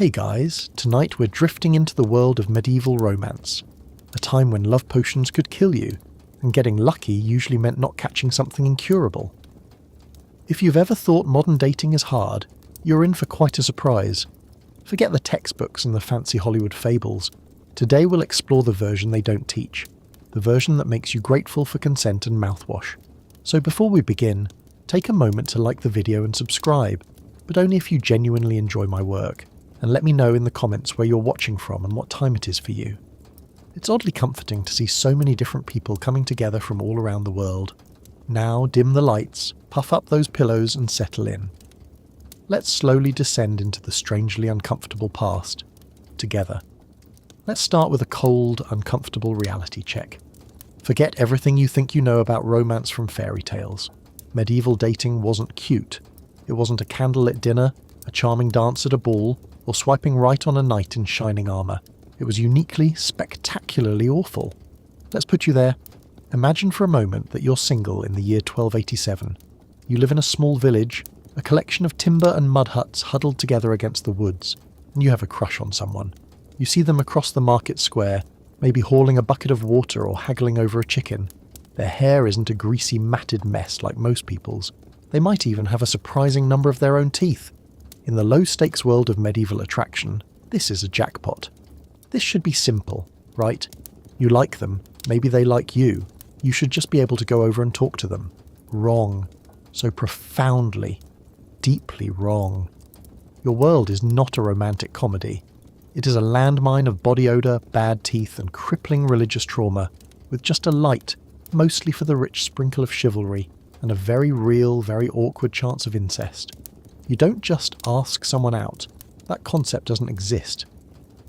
Hey guys, tonight we're drifting into the world of medieval romance, a time when love potions could kill you, and getting lucky usually meant not catching something incurable. If you've ever thought modern dating is hard, you're in for quite a surprise. Forget the textbooks and the fancy Hollywood fables. Today we'll explore the version they don't teach, the version that makes you grateful for consent and mouthwash. So before we begin, take a moment to like the video and subscribe, but only if you genuinely enjoy my work, and let me know in the comments where you're watching from and what time it is for you. It's oddly comforting to see so many different people coming together from all around the world. Now dim the lights, puff up those pillows and settle in. Let's slowly descend into the strangely uncomfortable past, together. Let's start with a cold, uncomfortable reality check. Forget everything you think you know about romance from fairy tales. Medieval dating wasn't cute. It wasn't a candlelit dinner, a charming dance at a ball, or swiping right on a knight in shining armour. It was uniquely, spectacularly awful. Let's put you there. Imagine for a moment that you're single in the year 1287. You live in a small village, a collection of timber and mud huts huddled together against the woods, and you have a crush on someone. You see them across the market square, maybe hauling a bucket of water or haggling over a chicken. Their hair isn't a greasy, matted mess like most people's. They might even have a surprising number of their own teeth. In the low-stakes world of medieval attraction, this is a jackpot. This should be simple, right? You like them, maybe they like you. You should just be able to go over and talk to them. Wrong. So profoundly, deeply wrong. Your world is not a romantic comedy. It is a landmine of body odour, bad teeth and crippling religious trauma, with just a light, mostly for the rich sprinkle of chivalry, and a very real, very awkward chance of incest. You don't just ask someone out. That concept doesn't exist.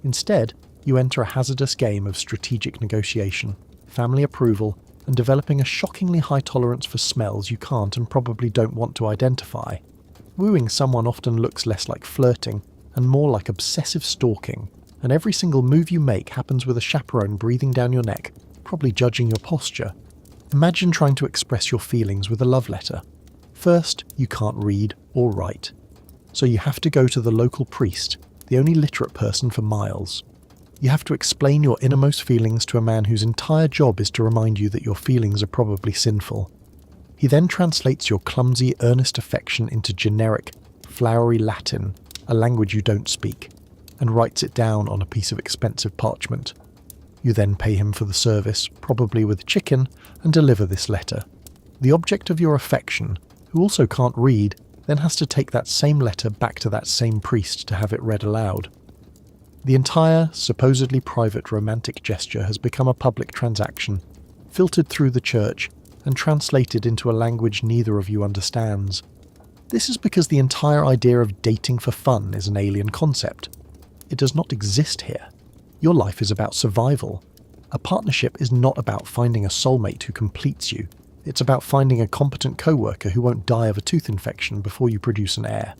Instead, you enter a hazardous game of strategic negotiation, family approval, and developing a shockingly high tolerance for smells you can't and probably don't want to identify. Wooing someone often looks less like flirting and more like obsessive stalking, and every single move you make happens with a chaperone breathing down your neck, probably judging your posture. Imagine trying to express your feelings with a love letter. First, you can't read or write, so you have to go to the local priest, the only literate person for miles. You have to explain your innermost feelings to a man whose entire job is to remind you that your feelings are probably sinful. He then translates your clumsy, earnest affection into generic, flowery Latin, a language you don't speak, and writes it down on a piece of expensive parchment. You then pay him for the service, probably with chicken, and deliver this letter. The object of your affection, who also can't read, then has to take that same letter back to that same priest to have it read aloud. The entire, supposedly private romantic gesture has become a public transaction, filtered through the church, and translated into a language neither of you understands. This is because the entire idea of dating for fun is an alien concept. It does not exist here. Your life is about survival. A partnership is not about finding a soulmate who completes you. It's about finding a competent co-worker who won't die of a tooth infection before you produce an heir.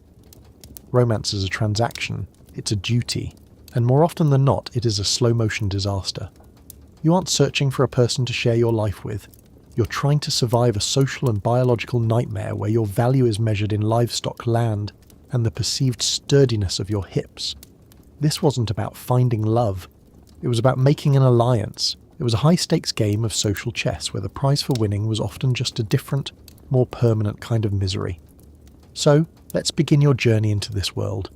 Romance is a transaction. It's a duty. And more often than not, it is a slow-motion disaster. You aren't searching for a person to share your life with. You're trying to survive a social and biological nightmare where your value is measured in livestock, land, and the perceived sturdiness of your hips. This wasn't about finding love. It was about making an alliance. It was a high-stakes game of social chess where the prize for winning was often just a different, more permanent kind of misery. So, let's begin your journey into this world.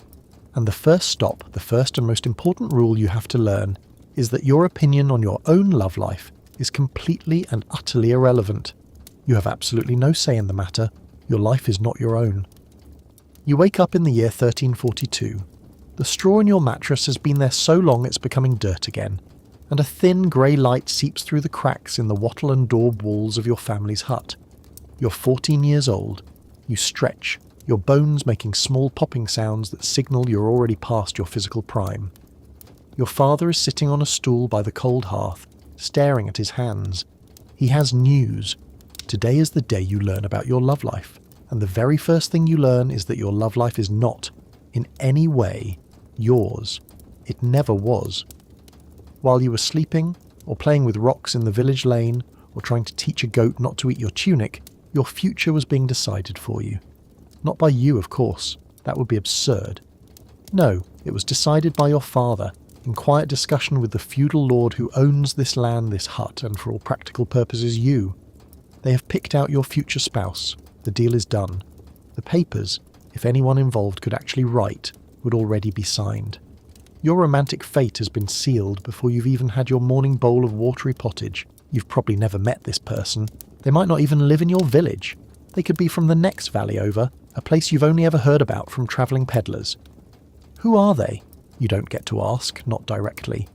And the first stop, the first and most important rule you have to learn, is that your opinion on your own love life is completely and utterly irrelevant. You have absolutely no say in the matter. Your life is not your own. You wake up in the year 1342. The straw in your mattress has been there so long it's becoming dirt again, and a thin grey light seeps through the cracks in the wattle and daub walls of your family's hut. You're 14 years old. You stretch, your bones making small popping sounds that signal you're already past your physical prime. Your father is sitting on a stool by the cold hearth, staring at his hands. He has news. Today is the day you learn about your love life, and the very first thing you learn is that your love life is not, in any way, yours. It never was. While you were sleeping, or playing with rocks in the village lane, or trying to teach a goat not to eat your tunic, your future was being decided for you. Not by you, of course. That would be absurd. No, It was decided by your father, in quiet discussion with the feudal lord who owns this land, this hut, and for all practical purposes you. They have picked out your future spouse. The deal is done. The papers, if anyone involved could actually write, would already be signed. Your romantic fate has been sealed before you've even had your morning bowl of watery pottage. You've probably never met this person. They might not even live in your village. They could be from the next valley over, a place you've only ever heard about from travelling peddlers. Who are they? You don't get to ask, not directly.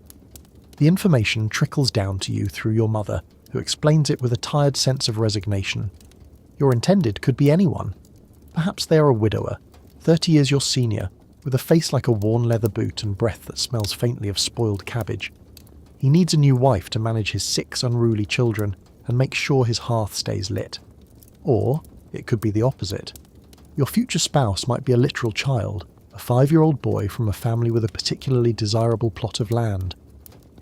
The information trickles down to you through your mother, who explains it with a tired sense of resignation. Your intended could be anyone. Perhaps they are a widower, 30 years your senior, with a face like a worn leather boot and breath that smells faintly of spoiled cabbage. He needs a new wife to manage his 6 unruly children and make sure his hearth stays lit. Or it could be the opposite. Your future spouse might be a literal child, a 5-year-old boy from a family with a particularly desirable plot of land.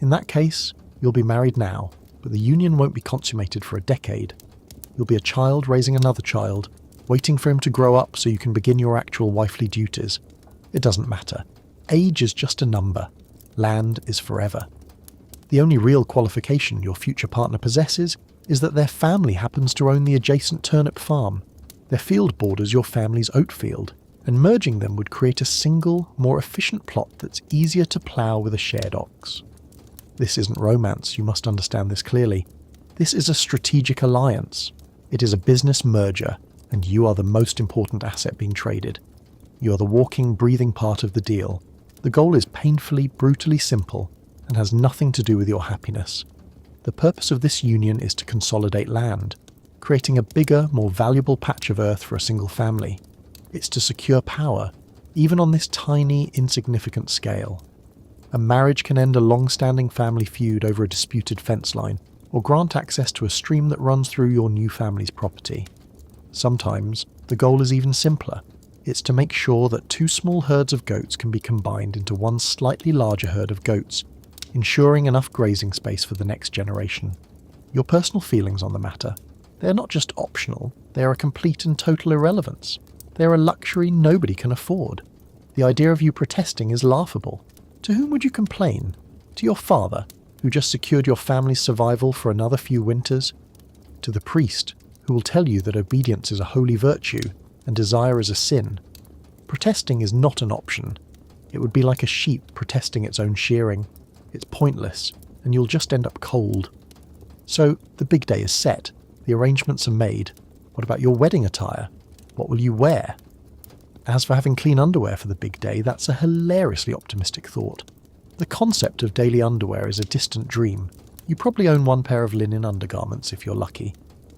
In that case, you'll be married now, but the union won't be consummated for a decade. You'll be a child raising another child, waiting for him to grow up so you can begin your actual wifely duties. It doesn't matter. Age is just a number. Land is forever. The only real qualification your future partner possesses is that their family happens to own the adjacent turnip farm. Their field borders your family's oat field, and merging them would create a single, more efficient plot that's easier to plough with a shared ox. This isn't romance, you must understand this clearly. This is a strategic alliance. It is a business merger, and you are the most important asset being traded. You are the walking, breathing part of the deal. The goal is painfully, brutally simple, and has nothing to do with your happiness. The purpose of this union is to consolidate land, creating a bigger, more valuable patch of earth for a single family. It's to secure power, even on this tiny, insignificant scale. A marriage can end a long-standing family feud over a disputed fence line, or grant access to a stream that runs through your new family's property. Sometimes, the goal is even simpler. It's to make sure that 2 small herds of goats can be combined into one slightly larger herd of goats, ensuring enough grazing space for the next generation. Your personal feelings on the matter, they are not just optional, they are a complete and total irrelevance. They are a luxury nobody can afford. The idea of you protesting is laughable. To whom would you complain? To your father, who just secured your family's survival for another few winters? To the priest, who will tell you that obedience is a holy virtue and desire is a sin? Protesting is not an option. It would be like a sheep protesting its own shearing. It's pointless, and you'll just end up cold. So, the big day is set. The arrangements are made. What about your wedding attire? What will you wear? As for having clean underwear for the big day, that's a hilariously optimistic thought. The concept of daily underwear is a distant dream. You probably own 1 pair of linen undergarments if you're lucky.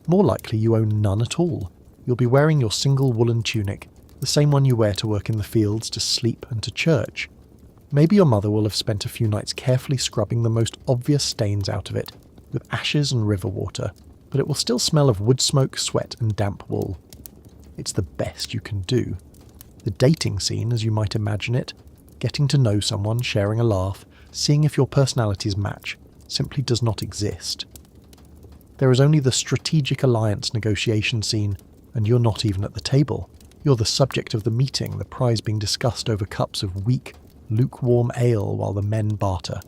More likely you own none at all. You'll be wearing your single woolen tunic, the same one you wear to work in the fields, to sleep and to church. Maybe your mother will have spent a few nights carefully scrubbing the most obvious stains out of it, with ashes and river water, but it will still smell of wood smoke, sweat and damp wool. It's the best you can do. The dating scene, as you might imagine it, getting to know someone, sharing a laugh, seeing if your personalities match, simply does not exist. There is only the strategic alliance negotiation scene, and you're not even at the table. You're the subject of the meeting, the prize being discussed over cups of weak, lukewarm ale while the men barter.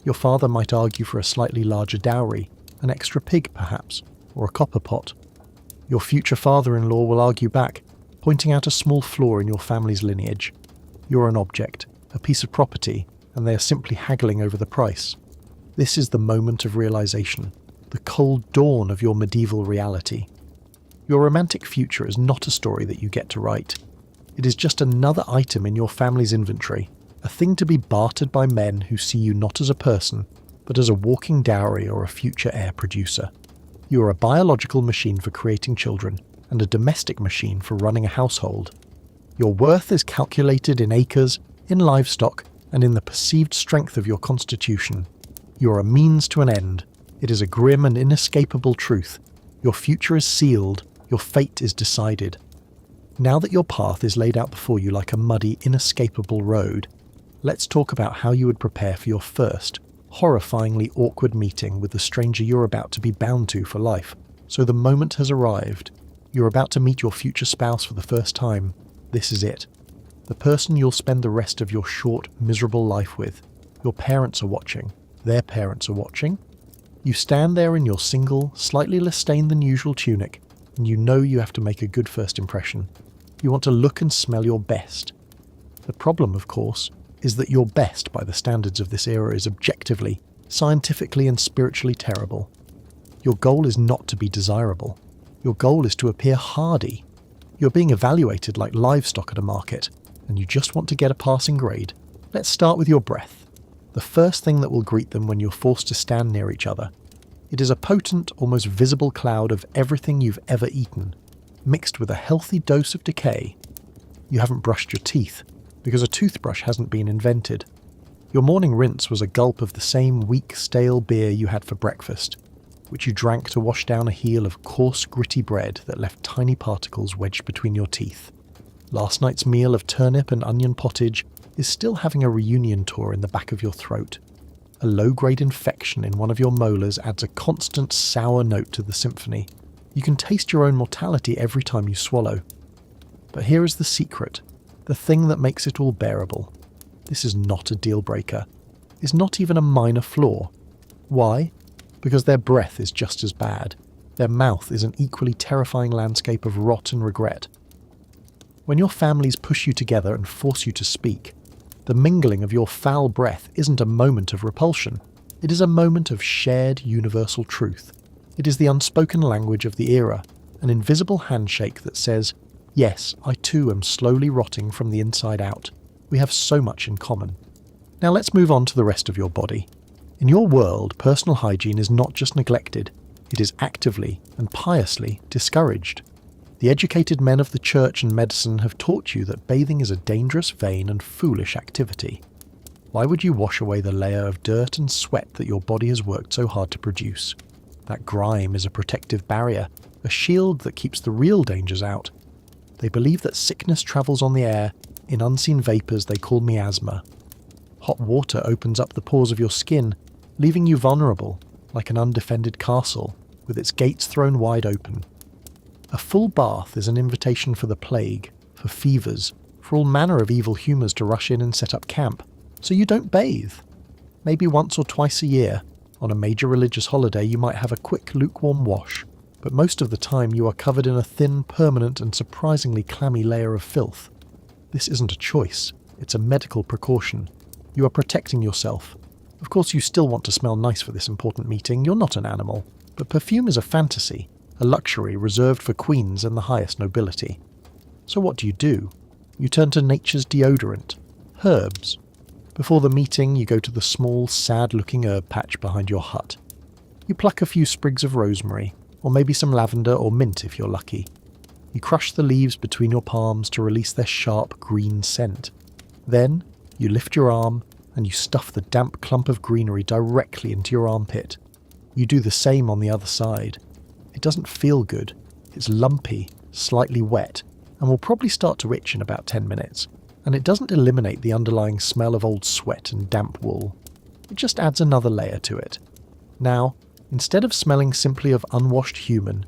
Your father might argue for a slightly larger dowry, an extra pig perhaps, or a copper pot. Your future father-in-law will argue back, pointing out a small flaw in your family's lineage. You're an object, a piece of property, and they are simply haggling over the price. This is the moment of realization, the cold dawn of your medieval reality. Your romantic future is not a story that you get to write. It is just another item in your family's inventory, a thing to be bartered by men who see you not as a person, but as a walking dowry or a future heir producer. You are a biological machine for creating children, and a domestic machine for running a household. Your worth is calculated in acres, in livestock, and in the perceived strength of your constitution. You are a means to an end. It is a grim and inescapable truth. Your future is sealed, your fate is decided. Now that your path is laid out before you like a muddy, inescapable road, let's talk about how you would prepare for your first, horrifyingly awkward meeting with the stranger you're about to be bound to for life. So the moment has arrived. You're about to meet your future spouse for the first time. This is it. the person you'll spend the rest of your short, miserable life with. Your parents are watching. Their parents are watching. You stand there in your single, slightly less stained than usual tunic, and you know you have to make a good first impression. You want to look and smell your best. The problem, of course, is that your best by the standards of this era is objectively, scientifically and spiritually terrible. Your goal is not to be desirable. Your goal is to appear hardy. You're being evaluated like livestock at a market, and you just want to get a passing grade. Let's start with your breath. The first thing that will greet them when you're forced to stand near each other. It is a potent, almost visible cloud of everything you've ever eaten, mixed with a healthy dose of decay. You haven't brushed your teeth, because a toothbrush hasn't been invented. Your morning rinse was a gulp of the same weak, stale beer you had for breakfast, which you drank to wash down a heel of coarse, gritty bread that left tiny particles wedged between your teeth. Last night's meal of turnip and onion pottage is still having a reunion tour in the back of your throat. A low-grade infection in one of your molars adds a constant sour note to the symphony. You can taste your own mortality every time you swallow. But here is the secret, the thing that makes it all bearable. This is not a deal-breaker. It's not even a minor flaw. Why? Because their breath is just as bad. Their mouth is an equally terrifying landscape of rot and regret. When your families push you together and force you to speak, the mingling of your foul breath isn't a moment of repulsion. It is a moment of shared universal truth. It is the unspoken language of the era, an invisible handshake that says, yes, I too am slowly rotting from the inside out. We have so much in common. Now let's move on to the rest of your body. In your world, personal hygiene is not just neglected, it is actively and piously discouraged. The educated men of the church and medicine have taught you that bathing is a dangerous, vain and foolish activity. Why would you wash away the layer of dirt and sweat that your body has worked so hard to produce? That grime is a protective barrier, a shield that keeps the real dangers out. They believe that sickness travels on the air, in unseen vapours they call miasma. Hot water opens up the pores of your skin, leaving you vulnerable, like an undefended castle, with its gates thrown wide open. A full bath is an invitation for the plague, for fevers, for all manner of evil humours to rush in and set up camp, so you don't bathe. Maybe once or twice a year, on a major religious holiday you might have a quick lukewarm wash, but most of the time you are covered in a thin, permanent and surprisingly clammy layer of filth. This isn't a choice, it's a medical precaution. You are protecting yourself. Of course you still want to smell nice for this important meeting, you're not an animal, but perfume is a fantasy, a luxury reserved for queens and the highest nobility. So what do? You turn to nature's deodorant, herbs. Before the meeting, you go to the small, sad-looking herb patch behind your hut. You pluck a few sprigs of rosemary, or maybe some lavender or mint if you're lucky. You crush the leaves between your palms to release their sharp green scent. Then, you lift your arm, and you stuff the damp clump of greenery directly into your armpit. You do the same on the other side. It doesn't feel good. It's lumpy, slightly wet, and will probably start to itch in about 10 minutes. And it doesn't eliminate the underlying smell of old sweat and damp wool. It just adds another layer to it. Now, instead of smelling simply of unwashed human,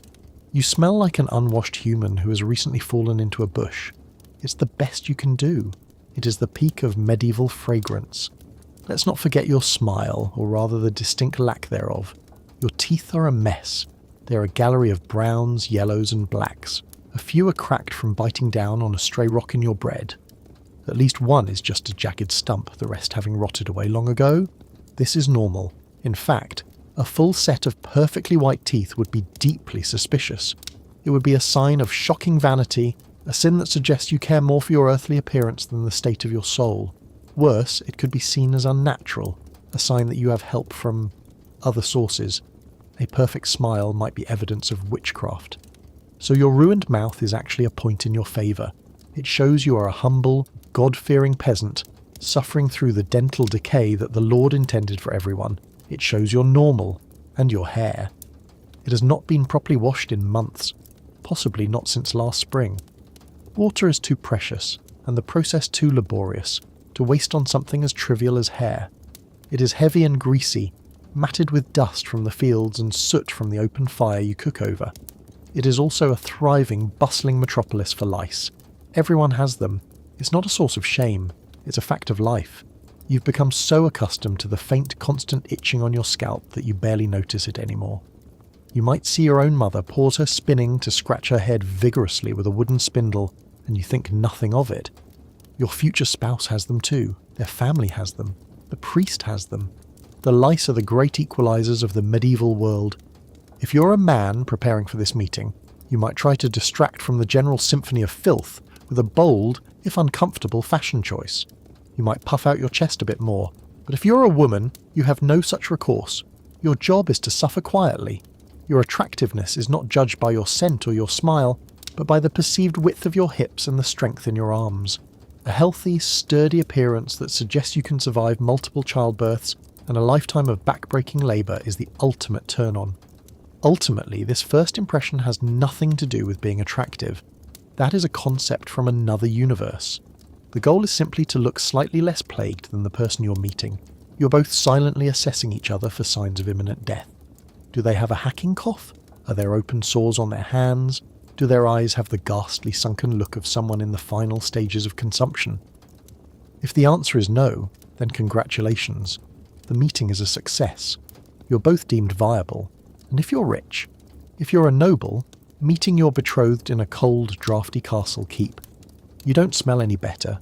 you smell like an unwashed human who has recently fallen into a bush. It's the best you can do. It is the peak of medieval fragrance. Let's not forget your smile, or rather the distinct lack thereof. Your teeth are a mess. They're a gallery of browns, yellows and blacks. A few are cracked from biting down on a stray rock in your bread. At least one is just a jagged stump, the rest having rotted away long ago. This is normal. In fact, a full set of perfectly white teeth would be deeply suspicious. It would be a sign of shocking vanity, a sin that suggests you care more for your earthly appearance than the state of your soul. Worse, it could be seen as unnatural, a sign that you have help from other sources. A perfect smile might be evidence of witchcraft. So your ruined mouth is actually a point in your favour. It shows you are a humble, God-fearing peasant, suffering through the dental decay that the Lord intended for everyone. It shows you're normal, and your hair. It has not been properly washed in months, possibly not since last spring. Water is too precious, and the process too laborious, to waste on something as trivial as hair. It is heavy and greasy, matted with dust from the fields and soot from the open fire you cook over. It is also a thriving, bustling metropolis for lice. Everyone has them. It's not a source of shame, it's a fact of life. You've become so accustomed to the faint, constant itching on your scalp that you barely notice it anymore. You might see your own mother pause her spinning to scratch her head vigorously with a wooden spindle, and you think nothing of it. Your future spouse has them too. Their family has them. The priest has them. The lice are the great equalizers of the medieval world. If you're a man preparing for this meeting, you might try to distract from the general symphony of filth with a bold, if uncomfortable, fashion choice. You might puff out your chest a bit more, but if you're a woman, you have no such recourse. Your job is to suffer quietly. Your attractiveness is not judged by your scent or your smile, but by the perceived width of your hips and the strength in your arms. A healthy, sturdy appearance that suggests you can survive multiple childbirths and a lifetime of back-breaking labour is the ultimate turn-on. Ultimately, this first impression has nothing to do with being attractive. That is a concept from another universe. The goal is simply to look slightly less plagued than the person you're meeting. You're both silently assessing each other for signs of imminent death. Do they have a hacking cough? Are there open sores on their hands? Do their eyes have the ghastly sunken look of someone in the final stages of consumption? If the answer is no, then congratulations. The meeting is a success. You're both deemed viable. And if you're rich, if you're a noble, meeting your betrothed in a cold, draughty castle keep. You don't smell any better.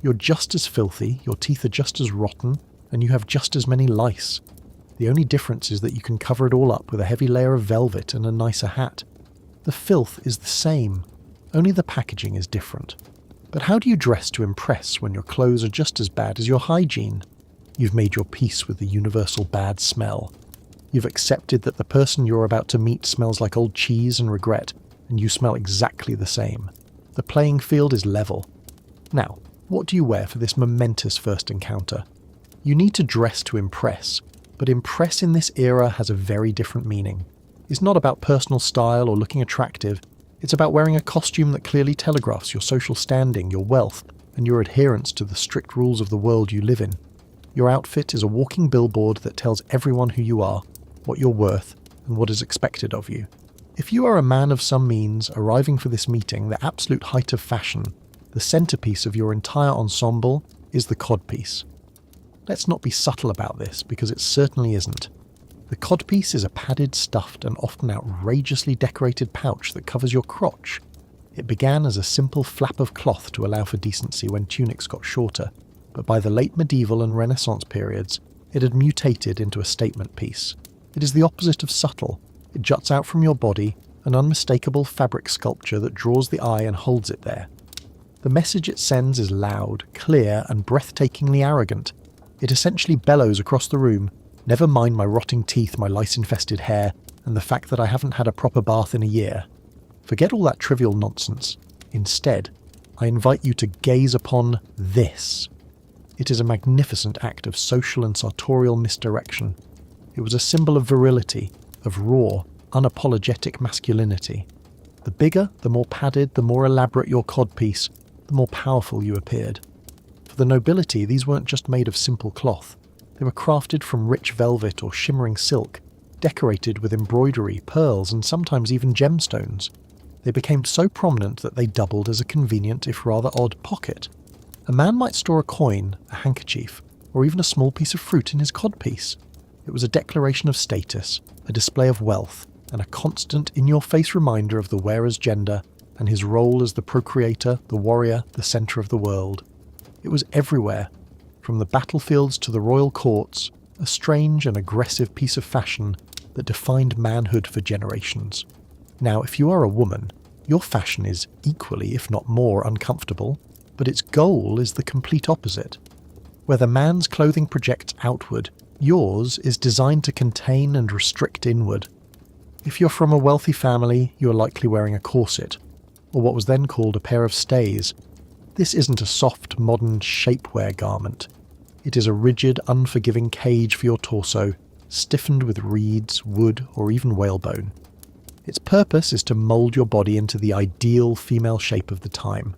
You're just as filthy, your teeth are just as rotten, and you have just as many lice. The only difference is that you can cover it all up with a heavy layer of velvet and a nicer hat. The filth is the same, only the packaging is different. But how do you dress to impress when your clothes are just as bad as your hygiene? You've made your peace with the universal bad smell. You've accepted that the person you're about to meet smells like old cheese and regret, and you smell exactly the same. The playing field is level. Now, what do you wear for this momentous first encounter? You need to dress to impress, but impress in this era has a very different meaning. It's not about personal style or looking attractive, it's about wearing a costume that clearly telegraphs your social standing, your wealth, and your adherence to the strict rules of the world you live in. Your outfit is a walking billboard that tells everyone who you are, what you're worth, and what is expected of you. If you are a man of some means arriving for this meeting, the absolute height of fashion, the centerpiece of your entire ensemble, is the codpiece. Let's not be subtle about this, because it certainly isn't. The codpiece is a padded, stuffed, and often outrageously decorated pouch that covers your crotch. It began as a simple flap of cloth to allow for decency when tunics got shorter, but by the late medieval and Renaissance periods, it had mutated into a statement piece. It is the opposite of subtle. It juts out from your body, an unmistakable fabric sculpture that draws the eye and holds it there. The message it sends is loud, clear, and breathtakingly arrogant. It essentially bellows across the room, never mind my rotting teeth, my lice-infested hair, and the fact that I haven't had a proper bath in a year. Forget all that trivial nonsense. Instead, I invite you to gaze upon this. It is a magnificent act of social and sartorial misdirection. It was a symbol of virility, of raw, unapologetic masculinity. The bigger, the more padded, the more elaborate your codpiece, the more powerful you appeared. For the nobility, these weren't just made of simple cloth. They were crafted from rich velvet or shimmering silk, decorated with embroidery, pearls, and sometimes even gemstones. They became so prominent that they doubled as a convenient, if rather odd, pocket. A man might store a coin, a handkerchief, or even a small piece of fruit in his codpiece. It was a declaration of status, a display of wealth, and a constant in-your-face reminder of the wearer's gender and his role as the procreator, the warrior, the centre of the world. It was everywhere, from the battlefields to the royal courts, a strange and aggressive piece of fashion that defined manhood for generations. Now, if you are a woman, your fashion is equally, if not more, uncomfortable, but its goal is the complete opposite. Where the man's clothing projects outward, yours is designed to contain and restrict inward. If you're from a wealthy family, you are likely wearing a corset, or what was then called a pair of stays. This isn't a soft, modern shapewear garment. It is a rigid, unforgiving cage for your torso, stiffened with reeds, wood, or even whalebone. Its purpose is to mould your body into the ideal female shape of the time,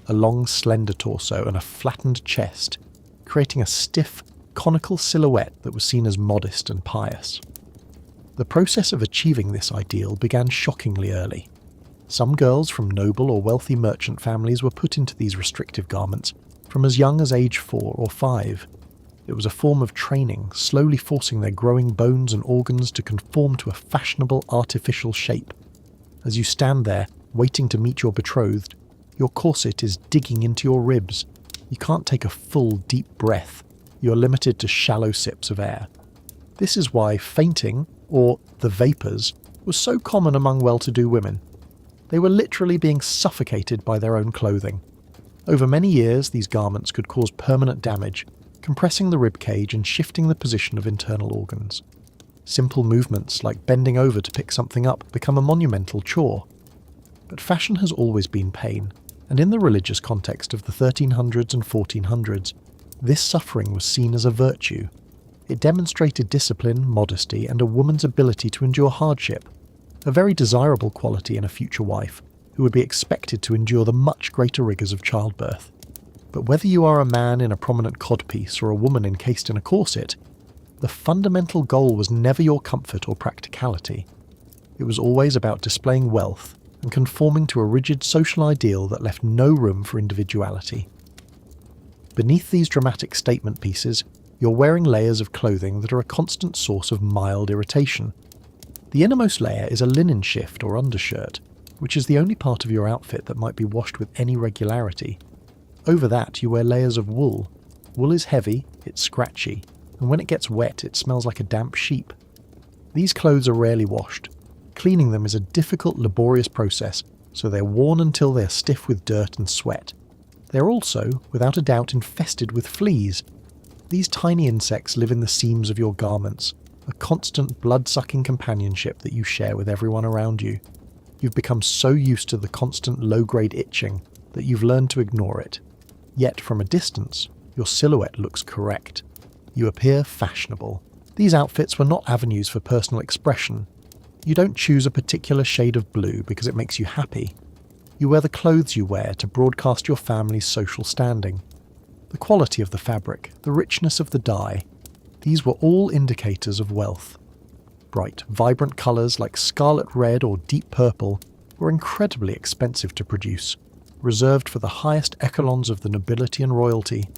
a long, slender torso and a flattened chest, creating a stiff, conical silhouette that was seen as modest and pious. The process of achieving this ideal began shockingly early. Some girls from noble or wealthy merchant families were put into these restrictive garments from as young as age 4 or 5. It was a form of training, slowly forcing their growing bones and organs to conform to a fashionable artificial shape. As you stand there, waiting to meet your betrothed, your corset is digging into your ribs. You can't take a full, deep breath. You're limited to shallow sips of air. This is why fainting, or the vapours, was so common among well-to-do women. They were literally being suffocated by their own clothing. Over many years, these garments could cause permanent damage, compressing the rib cage and shifting the position of internal organs. Simple movements like bending over to pick something up become a monumental chore. But fashion has always been pain, and in the religious context of the 1300s and 1400s, this suffering was seen as a virtue. It demonstrated discipline, modesty, and a woman's ability to endure hardship, a very desirable quality in a future wife who would be expected to endure the much greater rigours of childbirth. But whether you are a man in a prominent codpiece or a woman encased in a corset, the fundamental goal was never your comfort or practicality. It was always about displaying wealth and conforming to a rigid social ideal that left no room for individuality. Beneath these dramatic statement pieces, you're wearing layers of clothing that are a constant source of mild irritation. The innermost layer is a linen shift or undershirt, which is the only part of your outfit that might be washed with any regularity. Over that, you wear layers of wool. Wool is heavy, it's scratchy, and when it gets wet, it smells like a damp sheep. These clothes are rarely washed. Cleaning them is a difficult, laborious process, so they're worn until they're stiff with dirt and sweat. They're also, without a doubt, infested with fleas. These tiny insects live in the seams of your garments, a constant blood-sucking companionship that you share with everyone around you. You've become so used to the constant low-grade itching that you've learned to ignore it. Yet, from a distance, your silhouette looks correct. You appear fashionable. These outfits were not avenues for personal expression. You don't choose a particular shade of blue because it makes you happy. You wear the clothes you wear to broadcast your family's social standing. The quality of the fabric, the richness of the dye, these were all indicators of wealth. Bright, vibrant colours like scarlet red or deep purple were incredibly expensive to produce, reserved for the highest echelons of the nobility and royalty.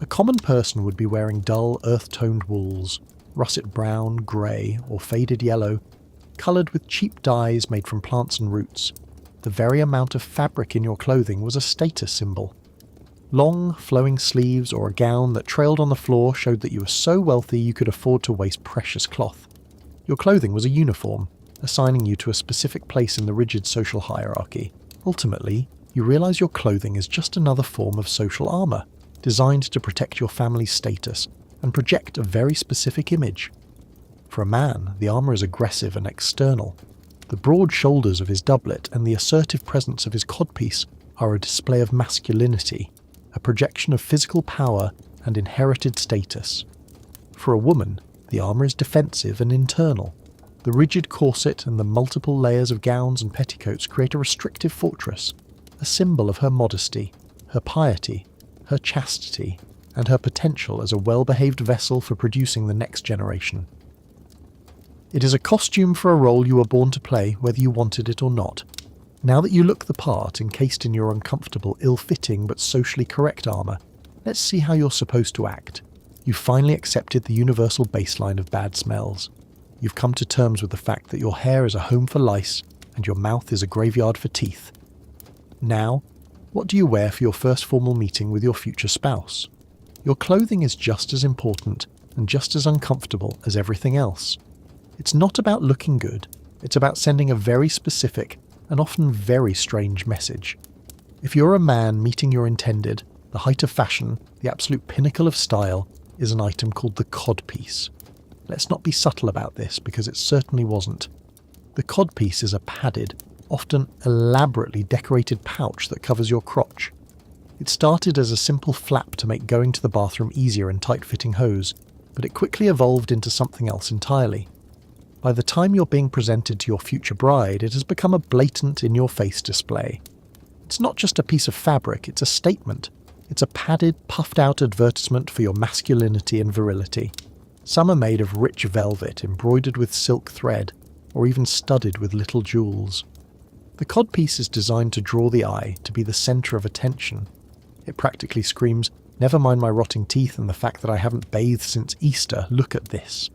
A common person would be wearing dull, earth-toned wools, russet brown, grey, or faded yellow, coloured with cheap dyes made from plants and roots. The very amount of fabric in your clothing was a status symbol. Long, flowing sleeves or a gown that trailed on the floor showed that you were so wealthy you could afford to waste precious cloth. Your clothing was a uniform, assigning you to a specific place in the rigid social hierarchy. Ultimately, you realise your clothing is just another form of social armour, designed to protect your family's status and project a very specific image. For a man, the armour is aggressive and external. The broad shoulders of his doublet and the assertive presence of his codpiece are a display of masculinity, a projection of physical power and inherited status. For a woman, the armour is defensive and internal. The rigid corset and the multiple layers of gowns and petticoats create a restrictive fortress, a symbol of her modesty, her piety, her chastity, and her potential as a well-behaved vessel for producing the next generation. It is a costume for a role you were born to play, whether you wanted it or not. Now that you look the part, encased in your uncomfortable, ill-fitting but socially correct armour, let's see how you're supposed to act. You've finally accepted the universal baseline of bad smells. You've come to terms with the fact that your hair is a home for lice and your mouth is a graveyard for teeth. Now, what do you wear for your first formal meeting with your future spouse? Your clothing is just as important and just as uncomfortable as everything else. It's not about looking good, it's about sending a very specific and often very strange message. If you're a man meeting your intended, the height of fashion, the absolute pinnacle of style, is an item called the codpiece. Let's not be subtle about this because it certainly wasn't. The codpiece is a padded, often elaborately decorated pouch that covers your crotch. It started as a simple flap to make going to the bathroom easier in tight-fitting hose, but it quickly evolved into something else entirely. By the time you're being presented to your future bride, it has become a blatant in-your-face display. It's not just a piece of fabric, it's a statement. It's a padded, puffed-out advertisement for your masculinity and virility. Some are made of rich velvet embroidered with silk thread, or even studded with little jewels. The codpiece is designed to draw the eye, to be the centre of attention. It practically screams, "Never mind my rotting teeth and the fact that I haven't bathed since Easter, look at this."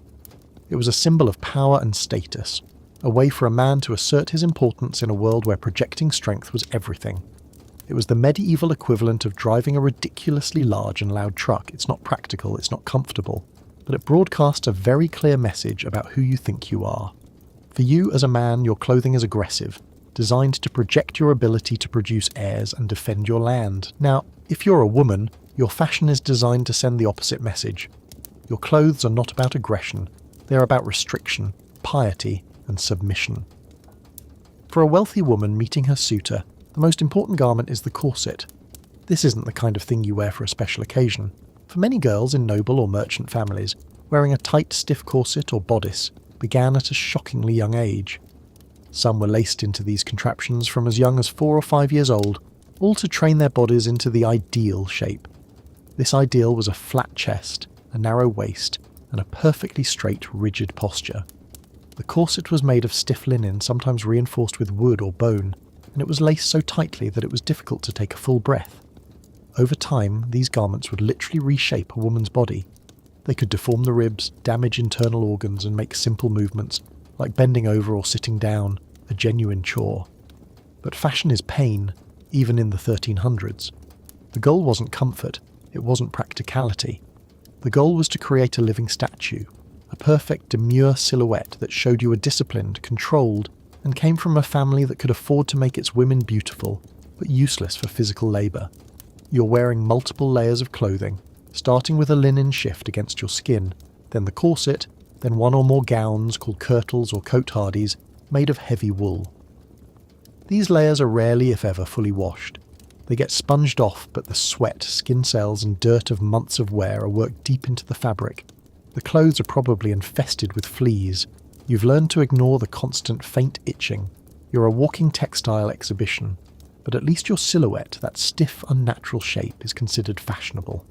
It was a symbol of power and status, a way for a man to assert his importance in a world where projecting strength was everything. It was the medieval equivalent of driving a ridiculously large and loud truck. It's not practical, it's not comfortable, but it broadcasts a very clear message about who you think you are. For you as a man, your clothing is aggressive, designed to project your ability to produce heirs and defend your land. Now, if you're a woman, your fashion is designed to send the opposite message. Your clothes are not about aggression, they're about restriction, piety, and submission. For a wealthy woman meeting her suitor, the most important garment is the corset. This isn't the kind of thing you wear for a special occasion. For many girls in noble or merchant families, wearing a tight, stiff corset or bodice began at a shockingly young age. Some were laced into these contraptions from as young as 4 or 5 years old, all to train their bodies into the ideal shape. This ideal was a flat chest, a narrow waist, and a perfectly straight, rigid posture. The corset was made of stiff linen, sometimes reinforced with wood or bone, and it was laced so tightly that it was difficult to take a full breath. Over time, these garments would literally reshape a woman's body. They could deform the ribs, damage internal organs, and make simple movements, like bending over or sitting down, a genuine chore. But fashion is pain, even in the 1300s. The goal wasn't comfort, it wasn't practicality. The goal was to create a living statue, a perfect demure silhouette that showed you were disciplined, controlled, and came from a family that could afford to make its women beautiful, but useless for physical labour. You're wearing multiple layers of clothing, starting with a linen shift against your skin, then the corset, then one or more gowns called kirtles or cotehardies made of heavy wool. These layers are rarely, if ever, fully washed. They get sponged off, but the sweat, skin cells and dirt of months of wear are worked deep into the fabric. The clothes are probably infested with fleas. You've learned to ignore the constant faint itching. You're a walking textile exhibition. But at least your silhouette, that stiff, unnatural shape, is considered fashionable.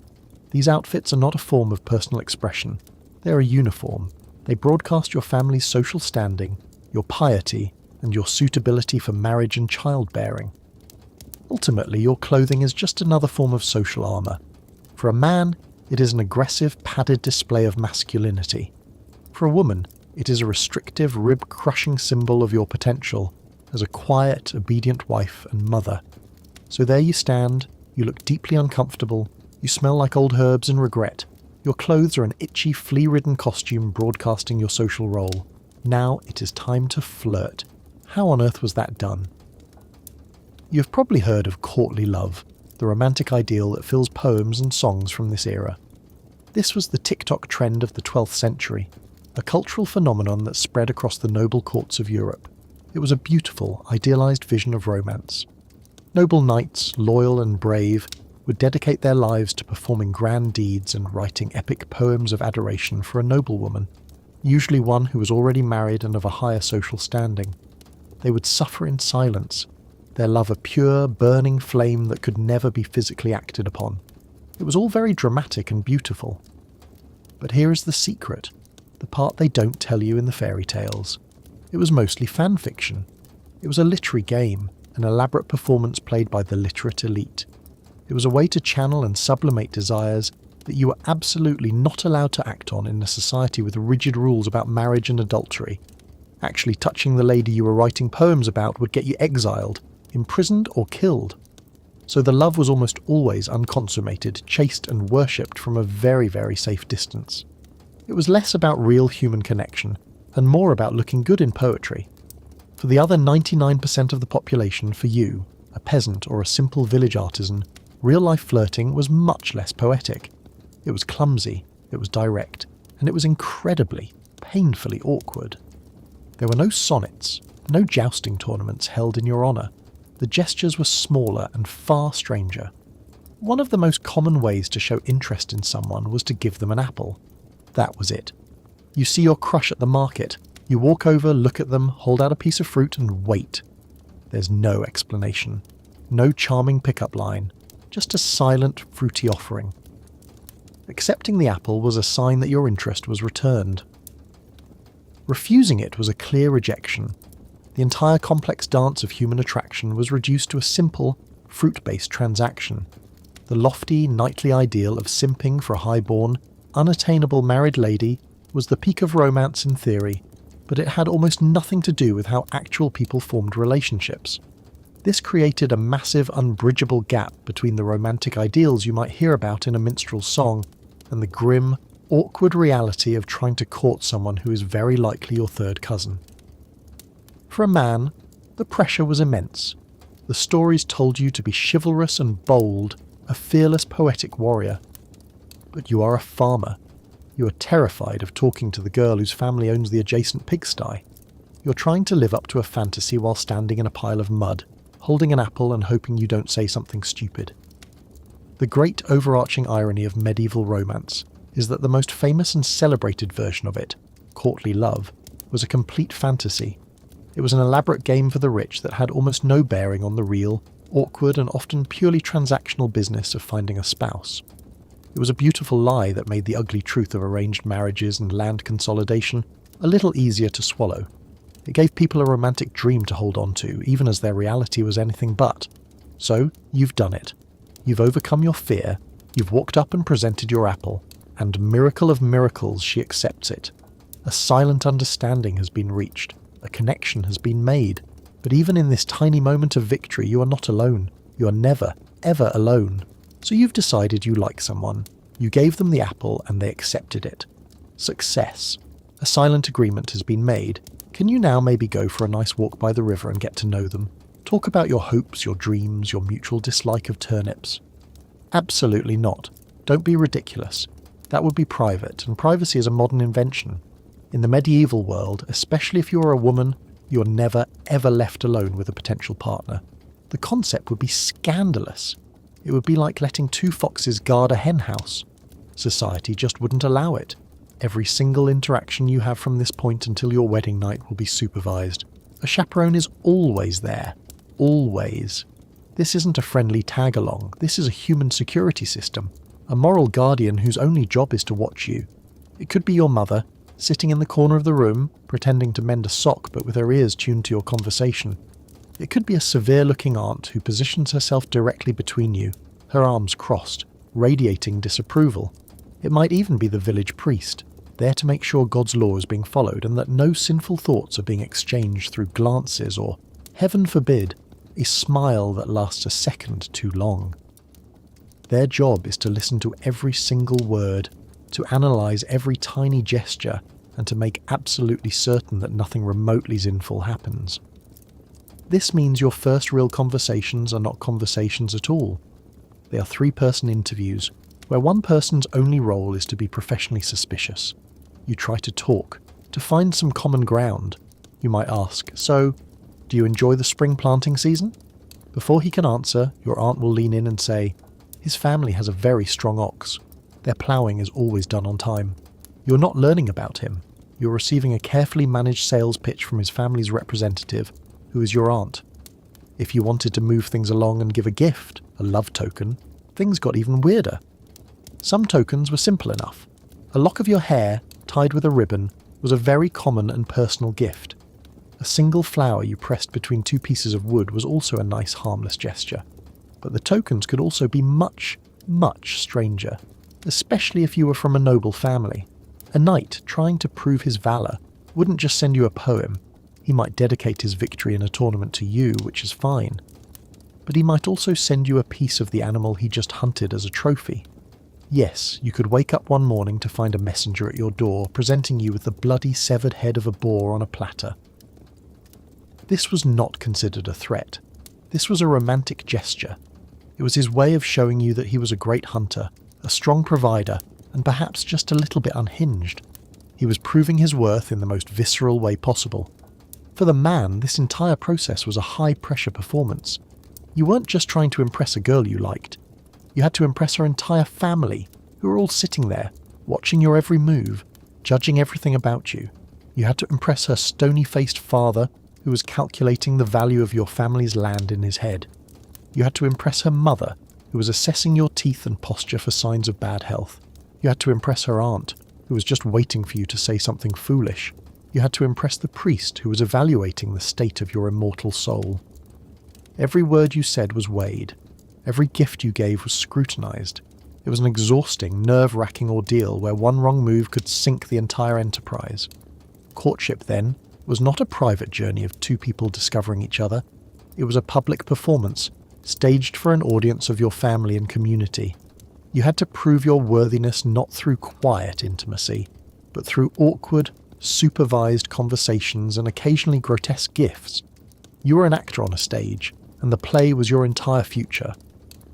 These outfits are not a form of personal expression. They're a uniform. They broadcast your family's social standing, your piety, and your suitability for marriage and childbearing. Ultimately, your clothing is just another form of social armour. For a man, it is an aggressive, padded display of masculinity. For a woman, it is a restrictive, rib-crushing symbol of your potential as a quiet, obedient wife and mother. So there you stand, you look deeply uncomfortable, you smell like old herbs and regret. Your clothes are an itchy, flea-ridden costume broadcasting your social role. Now it is time to flirt. How on earth was that done? You've probably heard of courtly love, the romantic ideal that fills poems and songs from this era. This was the TikTok trend of the 12th century, a cultural phenomenon that spread across the noble courts of Europe. It was a beautiful, idealized vision of romance. Noble knights, loyal and brave, would dedicate their lives to performing grand deeds and writing epic poems of adoration for a noblewoman, usually one who was already married and of a higher social standing. They would suffer in silence, their love a pure, burning flame that could never be physically acted upon. It was all very dramatic and beautiful. But here is the secret, the part they don't tell you in the fairy tales. It was mostly fan fiction. It was a literary game, an elaborate performance played by the literate elite. It was a way to channel and sublimate desires that you were absolutely not allowed to act on in a society with rigid rules about marriage and adultery. Actually touching the lady you were writing poems about would get you exiled, imprisoned or killed. So the love was almost always unconsummated, chaste and worshipped from a very, very safe distance. It was less about real human connection, and more about looking good in poetry. For the other 99% of the population, for you, a peasant or a simple village artisan, real-life flirting was much less poetic. It was clumsy, it was direct, and it was incredibly, painfully awkward. There were no sonnets, no jousting tournaments held in your honour. The gestures were smaller and far stranger. One of the most common ways to show interest in someone was to give them an apple. That was it. You see your crush at the market. You walk over, look at them, hold out a piece of fruit and wait. There's no explanation. No charming pickup line. Just a silent, fruity offering. Accepting the apple was a sign that your interest was returned. Refusing it was a clear rejection. The entire complex dance of human attraction was reduced to a simple, fruit-based transaction. The lofty, knightly ideal of simping for a high-born, unattainable married lady was the peak of romance in theory, but it had almost nothing to do with how actual people formed relationships. This created a massive, unbridgeable gap between the romantic ideals you might hear about in a minstrel song and the grim, awkward reality of trying to court someone who is very likely your third cousin. For a man, the pressure was immense. The stories told you to be chivalrous and bold, a fearless poetic warrior. But you are a farmer. You are terrified of talking to the girl whose family owns the adjacent pigsty. You're trying to live up to a fantasy while standing in a pile of mud, holding an apple and hoping you don't say something stupid. The great overarching irony of medieval romance is that the most famous and celebrated version of it, courtly love, was a complete fantasy. It was an elaborate game for the rich that had almost no bearing on the real, awkward and often purely transactional business of finding a spouse. It was a beautiful lie that made the ugly truth of arranged marriages and land consolidation a little easier to swallow. It gave people a romantic dream to hold on to, even as their reality was anything but. So, you've done it. You've overcome your fear, you've walked up and presented your apple, and miracle of miracles, she accepts it. A silent understanding has been reached, a connection has been made, but even in this tiny moment of victory you are not alone. You are never, ever alone. So you've decided you like someone. You gave them the apple and they accepted it. Success. A silent agreement has been made. Can you now maybe go for a nice walk by the river and get to know them? Talk about your hopes, your dreams, your mutual dislike of turnips? Absolutely not. Don't be ridiculous. That would be private, and privacy is a modern invention. In the medieval world, especially if you are a woman, you are never, ever left alone with a potential partner. The concept would be scandalous. It would be like letting two foxes guard a hen house. Society just wouldn't allow it. Every single interaction you have from this point until your wedding night will be supervised. A chaperone is always there. Always. This isn't a friendly tag-along. This is a human security system. A moral guardian whose only job is to watch you. It could be your mother, sitting in the corner of the room, pretending to mend a sock but with her ears tuned to your conversation. It could be a severe-looking aunt who positions herself directly between you, her arms crossed, radiating disapproval. It might even be the village priest, there to make sure God's law is being followed and that no sinful thoughts are being exchanged through glances or, heaven forbid, a smile that lasts a second too long. Their job is to listen to every single word, to analyse every tiny gesture, and to make absolutely certain that nothing remotely sinful happens. This means your first real conversations are not conversations at all. They are three-person interviews, where one person's only role is to be professionally suspicious. You try to talk, to find some common ground. You might ask, so, do you enjoy the spring planting season? Before he can answer, your aunt will lean in and say, his family has a very strong ox. Their ploughing is always done on time. You're not learning about him. You're receiving a carefully managed sales pitch from his family's representative, who is your aunt. If you wanted to move things along and give a gift, a love token, things got even weirder. Some tokens were simple enough. A lock of your hair, tied with a ribbon, was a very common and personal gift. A single flower you pressed between two pieces of wood was also a nice, harmless gesture. But the tokens could also be much, much stranger, especially if you were from a noble family. A knight trying to prove his valour wouldn't just send you a poem. He might dedicate his victory in a tournament to you, which is fine. But he might also send you a piece of the animal he just hunted as a trophy. Yes, you could wake up one morning to find a messenger at your door presenting you with the bloody severed head of a boar on a platter. This was not considered a threat. This was a romantic gesture. It was his way of showing you that he was a great hunter, a strong provider, and perhaps just a little bit unhinged. He was proving his worth in the most visceral way possible. For the man, this entire process was a high-pressure performance. You weren't just trying to impress a girl you liked. You had to impress her entire family, who were all sitting there, watching your every move, judging everything about you. You had to impress her stony-faced father, who was calculating the value of your family's land in his head. You had to impress her mother, who was assessing your teeth and posture for signs of bad health. You had to impress her aunt, who was just waiting for you to say something foolish. You had to impress the priest who was evaluating the state of your immortal soul. Every word you said was weighed. Every gift you gave was scrutinized. It was an exhausting, nerve-wracking ordeal where one wrong move could sink the entire enterprise. Courtship, then, was not a private journey of two people discovering each other. It was a public performance, staged for an audience of your family and community. You had to prove your worthiness not through quiet intimacy, but through awkward, supervised conversations and occasionally grotesque gifts. You were an actor on a stage, and the play was your entire future.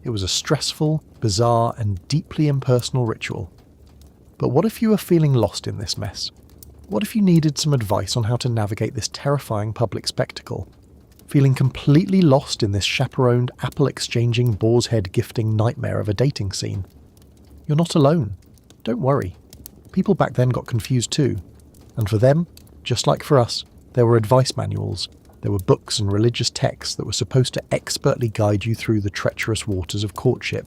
It was a stressful, bizarre, and deeply impersonal ritual. But what if you were feeling lost in this mess? What if you needed some advice on how to navigate this terrifying public spectacle? Feeling completely lost in this chaperoned, apple-exchanging, boar's head gifting nightmare of a dating scene? You're not alone. Don't worry. People back then got confused too. And for them, just like for us, there were advice manuals. There were books and religious texts that were supposed to expertly guide you through the treacherous waters of courtship.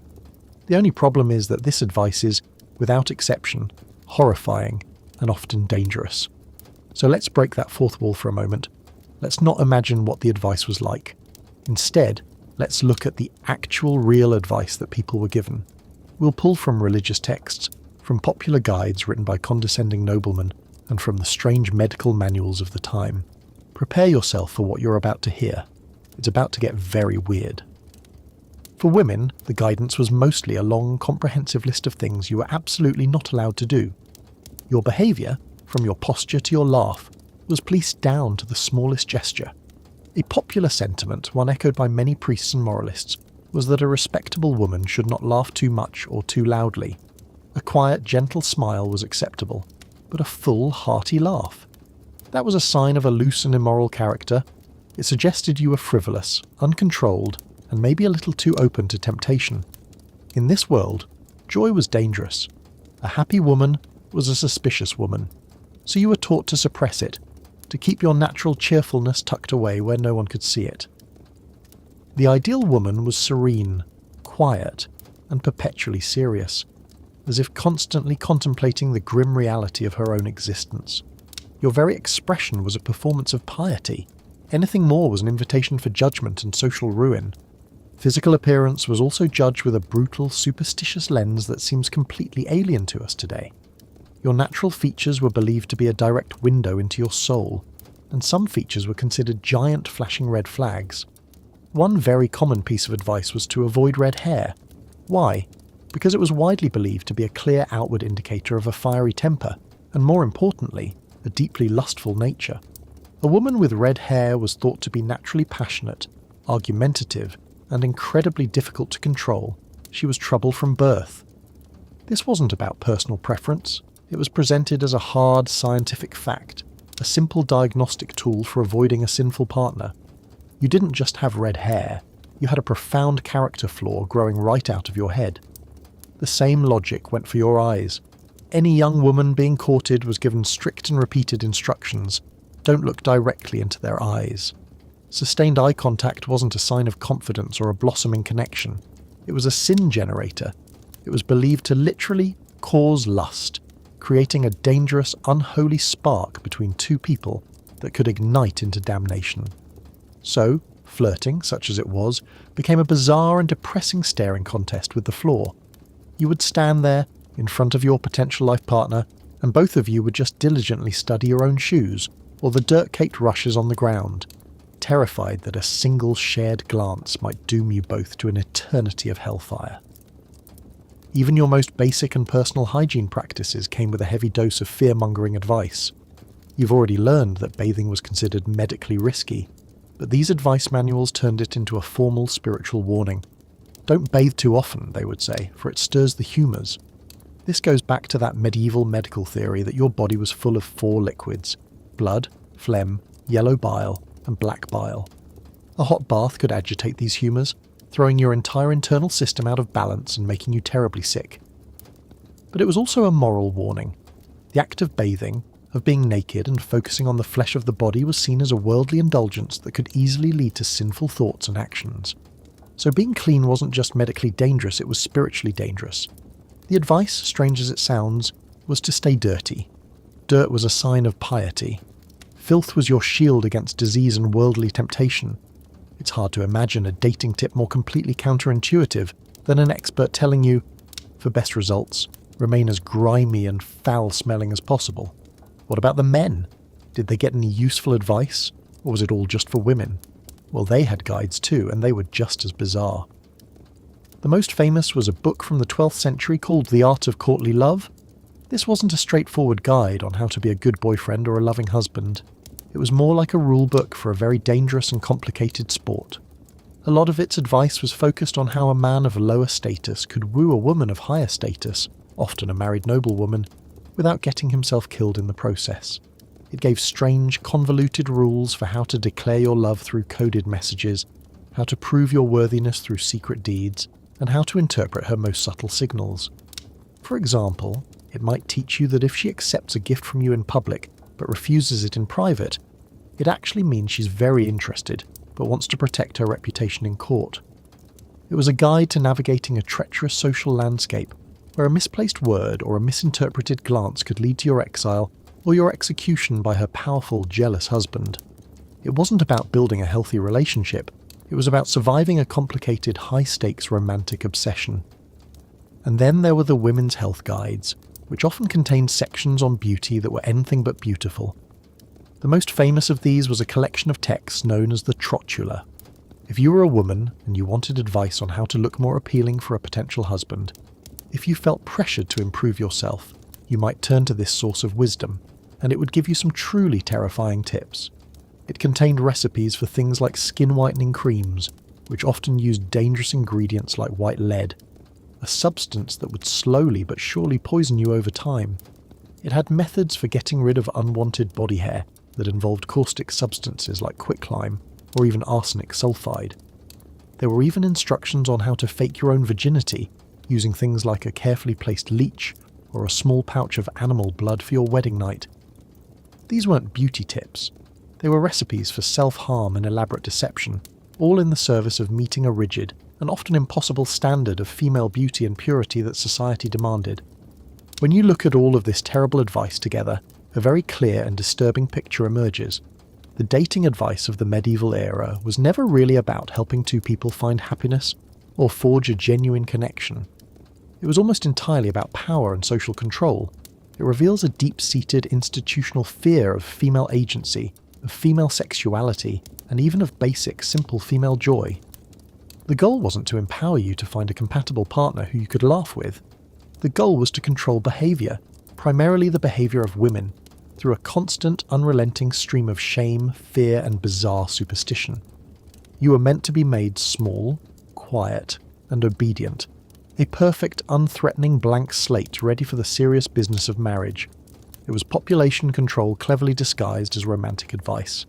The only problem is that this advice is, without exception, horrifying and often dangerous. So let's break that fourth wall for a moment. Let's not imagine what the advice was like. Instead, let's look at the actual real advice that people were given. We'll pull from religious texts, from popular guides written by condescending noblemen, and from the strange medical manuals of the time. Prepare yourself for what you're about to hear. It's about to get very weird. For women, the guidance was mostly a long, comprehensive list of things you were absolutely not allowed to do. Your behaviour, from your posture to your laugh, was policed down to the smallest gesture. A popular sentiment, one echoed by many priests and moralists, was that a respectable woman should not laugh too much or too loudly. A quiet, gentle smile was acceptable, but a full, hearty laugh. That was a sign of a loose and immoral character. It suggested you were frivolous, uncontrolled, and maybe a little too open to temptation. In this world, joy was dangerous. A happy woman was a suspicious woman, so you were taught to suppress it, to keep your natural cheerfulness tucked away where no one could see it. The ideal woman was serene, quiet, and perpetually serious, as if constantly contemplating the grim reality of her own existence. Your very expression was a performance of piety. Anything more was an invitation for judgment and social ruin. Physical appearance was also judged with a brutal, superstitious lens that seems completely alien to us today. Your natural features were believed to be a direct window into your soul, and some features were considered giant flashing red flags. One very common piece of advice was to avoid red hair. Why? Because it was widely believed to be a clear outward indicator of a fiery temper, and more importantly, a deeply lustful nature. A woman with red hair was thought to be naturally passionate, argumentative, and incredibly difficult to control. She was trouble from birth. This wasn't about personal preference. It was presented as a hard scientific fact, a simple diagnostic tool for avoiding a sinful partner. You didn't just have red hair, you had a profound character flaw growing right out of your head. The same logic went for your eyes. Any young woman being courted was given strict and repeated instructions. Don't look directly into their eyes. Sustained eye contact wasn't a sign of confidence or a blossoming connection. It was a sin generator. It was believed to literally cause lust, creating a dangerous, unholy spark between two people that could ignite into damnation. So, flirting, such as it was, became a bizarre and depressing staring contest with the floor. You would stand there, in front of your potential life partner, and both of you would just diligently study your own shoes, or the dirt-caked rushes on the ground, terrified that a single shared glance might doom you both to an eternity of hellfire. Even your most basic and personal hygiene practices came with a heavy dose of fear-mongering advice. You've already learned that bathing was considered medically risky, but these advice manuals turned it into a formal spiritual warning. Don't bathe too often, they would say, for it stirs the humours. This goes back to that medieval medical theory that your body was full of 4 liquids: blood, phlegm, yellow bile, and black bile. A hot bath could agitate these humours, throwing your entire internal system out of balance and making you terribly sick. But it was also a moral warning. The act of bathing, of being naked and focusing on the flesh of the body, was seen as a worldly indulgence that could easily lead to sinful thoughts and actions. So being clean wasn't just medically dangerous, it was spiritually dangerous. The advice, strange as it sounds, was to stay dirty. Dirt was a sign of piety. Filth was your shield against disease and worldly temptation. It's hard to imagine a dating tip more completely counterintuitive than an expert telling you, for best results, remain as grimy and foul-smelling as possible. What about the men? Did they get any useful advice, or was it all just for women? Well, they had guides too, and they were just as bizarre. The most famous was a book from the 12th century called The Art of Courtly Love. This wasn't a straightforward guide on how to be a good boyfriend or a loving husband. It was more like a rule book for a very dangerous and complicated sport. A lot of its advice was focused on how a man of lower status could woo a woman of higher status, often a married noblewoman, without getting himself killed in the process. It gave strange, convoluted rules for how to declare your love through coded messages, how to prove your worthiness through secret deeds, and how to interpret her most subtle signals. For example, it might teach you that if she accepts a gift from you in public but refuses it in private, it actually means she's very interested but wants to protect her reputation in court. It was a guide to navigating a treacherous social landscape where a misplaced word or a misinterpreted glance could lead to your exile or your execution by her powerful, jealous husband. It wasn't about building a healthy relationship, it was about surviving a complicated, high-stakes romantic obsession. And then there were the women's health guides, which often contained sections on beauty that were anything but beautiful. The most famous of these was a collection of texts known as the Trotula. If you were a woman and you wanted advice on how to look more appealing for a potential husband, if you felt pressured to improve yourself, you might turn to this source of wisdom, and it would give you some truly terrifying tips. It contained recipes for things like skin whitening creams, which often used dangerous ingredients like white lead, a substance that would slowly but surely poison you over time. It had methods for getting rid of unwanted body hair that involved caustic substances like quicklime or even arsenic sulfide. There were even instructions on how to fake your own virginity using things like a carefully placed leech or a small pouch of animal blood for your wedding night. These weren't beauty tips. They were recipes for self-harm and elaborate deception, all in the service of meeting a rigid and often impossible standard of female beauty and purity that society demanded. When you look at all of this terrible advice together, a very clear and disturbing picture emerges. The dating advice of the medieval era was never really about helping two people find happiness or forge a genuine connection. It was almost entirely about power and social control. It reveals a deep-seated institutional fear of female agency, of female sexuality, and even of basic, simple female joy. The goal wasn't to empower you to find a compatible partner who you could laugh with. The goal was to control behaviour, primarily the behaviour of women, through a constant, unrelenting stream of shame, fear, and bizarre superstition. You were meant to be made small, quiet, and obedient, a perfect, unthreatening blank slate ready for the serious business of marriage. It was population control cleverly disguised as romantic advice.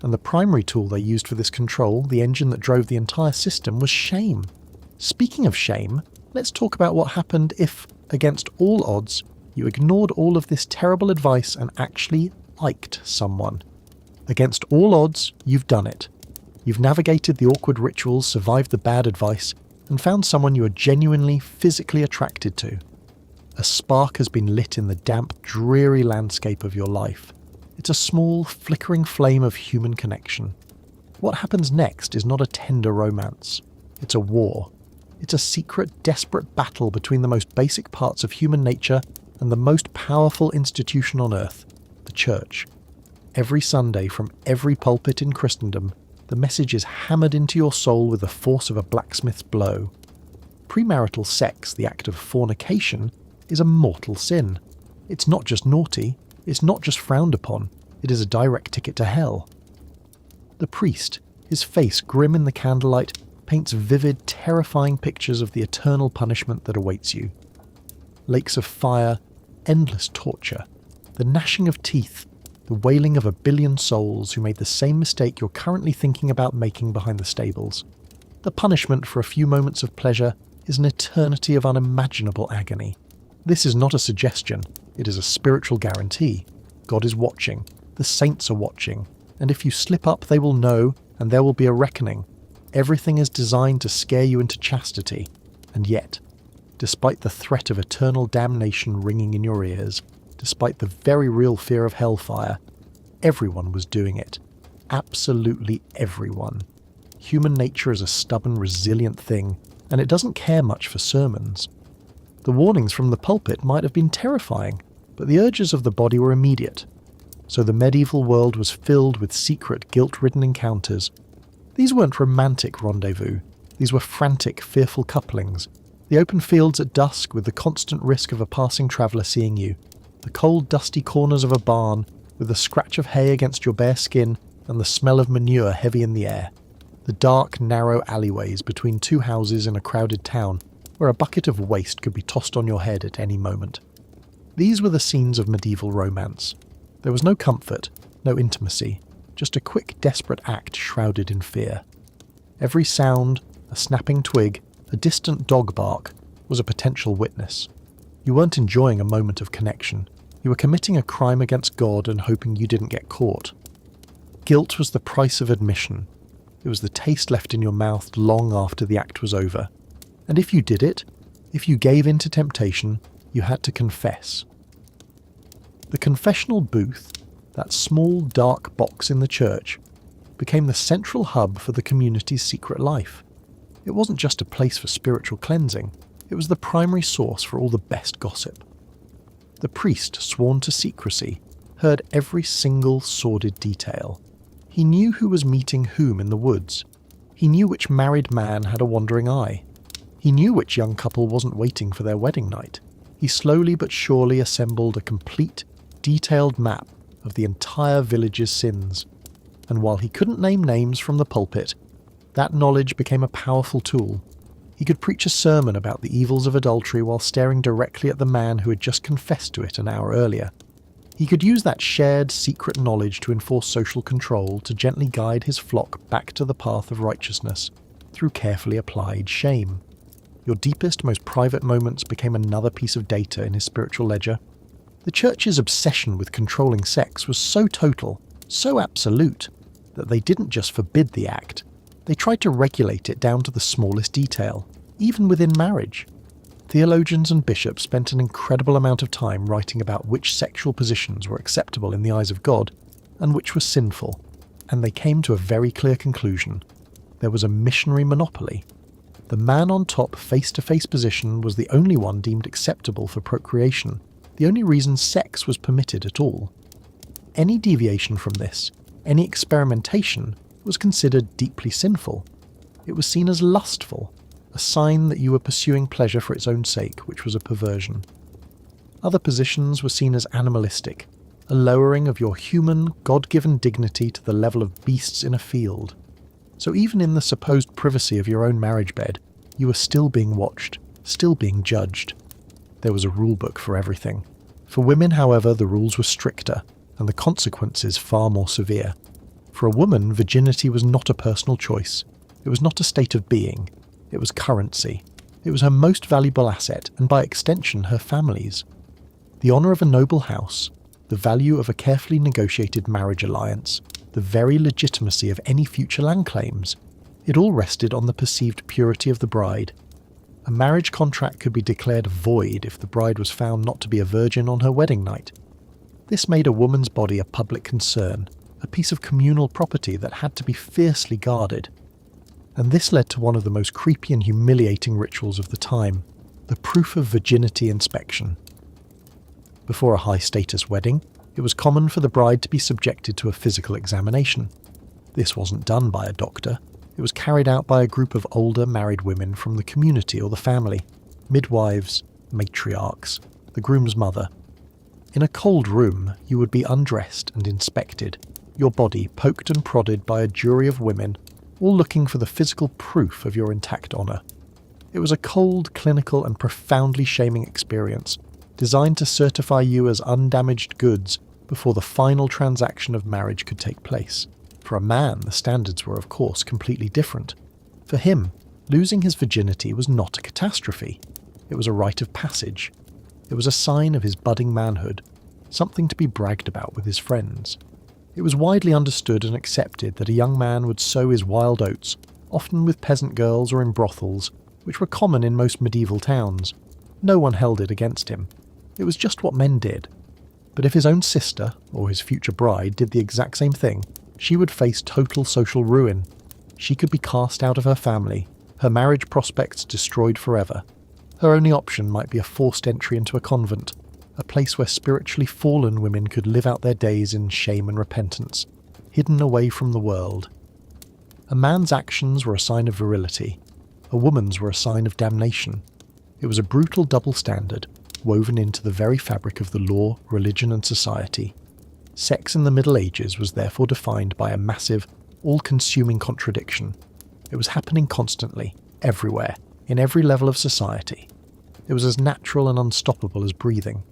And the primary tool they used for this control, the engine that drove the entire system, was shame. Speaking of shame, let's talk about what happened if, against all odds, you ignored all of this terrible advice and actually liked someone. Against all odds, you've done it. You've navigated the awkward rituals, survived the bad advice, and found someone you are genuinely, physically attracted to. A spark has been lit in the damp, dreary landscape of your life. It's a small, flickering flame of human connection. What happens next is not a tender romance. It's a war. It's a secret, desperate battle between the most basic parts of human nature and the most powerful institution on earth, the church. Every Sunday, from every pulpit in Christendom, the message is hammered into your soul with the force of a blacksmith's blow. Premarital sex, the act of fornication, is a mortal sin. It's not just naughty, it's not just frowned upon, it is a direct ticket to hell. The priest, his face grim in the candlelight, paints vivid, terrifying pictures of the eternal punishment that awaits you. Lakes of fire, endless torture, the gnashing of teeth, the wailing of a billion souls who made the same mistake you're currently thinking about making behind the stables. The punishment for a few moments of pleasure is an eternity of unimaginable agony. This is not a suggestion, it is a spiritual guarantee. God is watching, the saints are watching, and if you slip up they will know, and there will be a reckoning. Everything is designed to scare you into chastity, and yet, despite the threat of eternal damnation ringing in your ears, despite the very real fear of hellfire, Everyone was doing it. Absolutely everyone. Human nature is a stubborn, resilient thing, and it doesn't care much for sermons. The warnings from the pulpit might have been terrifying, but the urges of the body were immediate. So the medieval world was filled with secret, guilt-ridden encounters. These weren't romantic rendezvous. These were frantic, fearful couplings. The open fields at dusk with the constant risk of a passing traveller seeing you. The cold, dusty corners of a barn with the scratch of hay against your bare skin and the smell of manure heavy in the air. The dark, narrow alleyways between two houses in a crowded town where a bucket of waste could be tossed on your head at any moment. These were the scenes of medieval romance. There was no comfort, no intimacy, just a quick, desperate act shrouded in fear. Every sound, a snapping twig, a distant dog bark, was a potential witness. You weren't enjoying a moment of connection. You were committing a crime against God and hoping you didn't get caught. Guilt was the price of admission. It was the taste left in your mouth long after the act was over. And if you did it, if you gave in to temptation, you had to confess. The confessional booth, that small dark box in the church, became the central hub for the community's secret life. It wasn't just a place for spiritual cleansing, it was the primary source for all the best gossip. The priest, sworn to secrecy, heard every single sordid detail. He knew who was meeting whom in the woods. He knew which married man had a wandering eye. He knew which young couple wasn't waiting for their wedding night. He slowly but surely assembled a complete, detailed map of the entire village's sins. And while he couldn't name names from the pulpit, that knowledge became a powerful tool. He could preach a sermon about the evils of adultery while staring directly at the man who had just confessed to it an hour earlier. He could use that shared, secret knowledge to enforce social control, to gently guide his flock back to the path of righteousness through carefully applied shame. Your deepest, most private moments became another piece of data in his spiritual ledger. The church's obsession with controlling sex was so total, so absolute, that they didn't just forbid the act. They tried to regulate it down to the smallest detail, even within marriage. Theologians and bishops spent an incredible amount of time writing about which sexual positions were acceptable in the eyes of God and which were sinful, and they came to a very clear conclusion. There was a missionary monopoly. The man on top face-to-face position was the only one deemed acceptable for procreation, the only reason sex was permitted at all. Any deviation from this, any experimentation, was considered deeply sinful. It was seen as lustful, a sign that you were pursuing pleasure for its own sake, which was a perversion. Other positions were seen as animalistic, a lowering of your human, God-given dignity to the level of beasts in a field. So even in the supposed privacy of your own marriage bed, you were still being watched, still being judged. There was a rule book for everything. For women, however, the rules were stricter, and the consequences far more severe. For a woman, virginity was not a personal choice. It was not a state of being. It was currency. It was her most valuable asset, and by extension, her family's. The honour of a noble house, the value of a carefully negotiated marriage alliance, the very legitimacy of any future land claims, it all rested on the perceived purity of the bride. A marriage contract could be declared void if the bride was found not to be a virgin on her wedding night. This made a woman's body a public concern, a piece of communal property that had to be fiercely guarded. And this led to one of the most creepy and humiliating rituals of the time, the proof of virginity inspection. Before a high-status wedding, it was common for the bride to be subjected to a physical examination. This wasn't done by a doctor. It was carried out by a group of older married women from the community or the family, midwives, matriarchs, the groom's mother. In a cold room, you would be undressed and inspected, your body poked and prodded by a jury of women, all looking for the physical proof of your intact honour. It was a cold, clinical and profoundly shaming experience, designed to certify you as undamaged goods before the final transaction of marriage could take place. For a man, the standards were of course completely different. For him, losing his virginity was not a catastrophe. It was a rite of passage. It was a sign of his budding manhood, something to be bragged about with his friends. It was widely understood and accepted that a young man would sow his wild oats, often with peasant girls or in brothels, which were common in most medieval towns. No one held it against him. It was just what men did. But if his own sister, or his future bride, did the exact same thing, she would face total social ruin. She could be cast out of her family, her marriage prospects destroyed forever. Her only option might be a forced entry into a convent, a place where spiritually fallen women could live out their days in shame and repentance, hidden away from the world. A man's actions were a sign of virility. A woman's were a sign of damnation. It was a brutal double standard, woven into the very fabric of the law, religion and society. Sex in the Middle Ages was therefore defined by a massive, all-consuming contradiction. It was happening constantly, everywhere, in every level of society. It was as natural and unstoppable as breathing.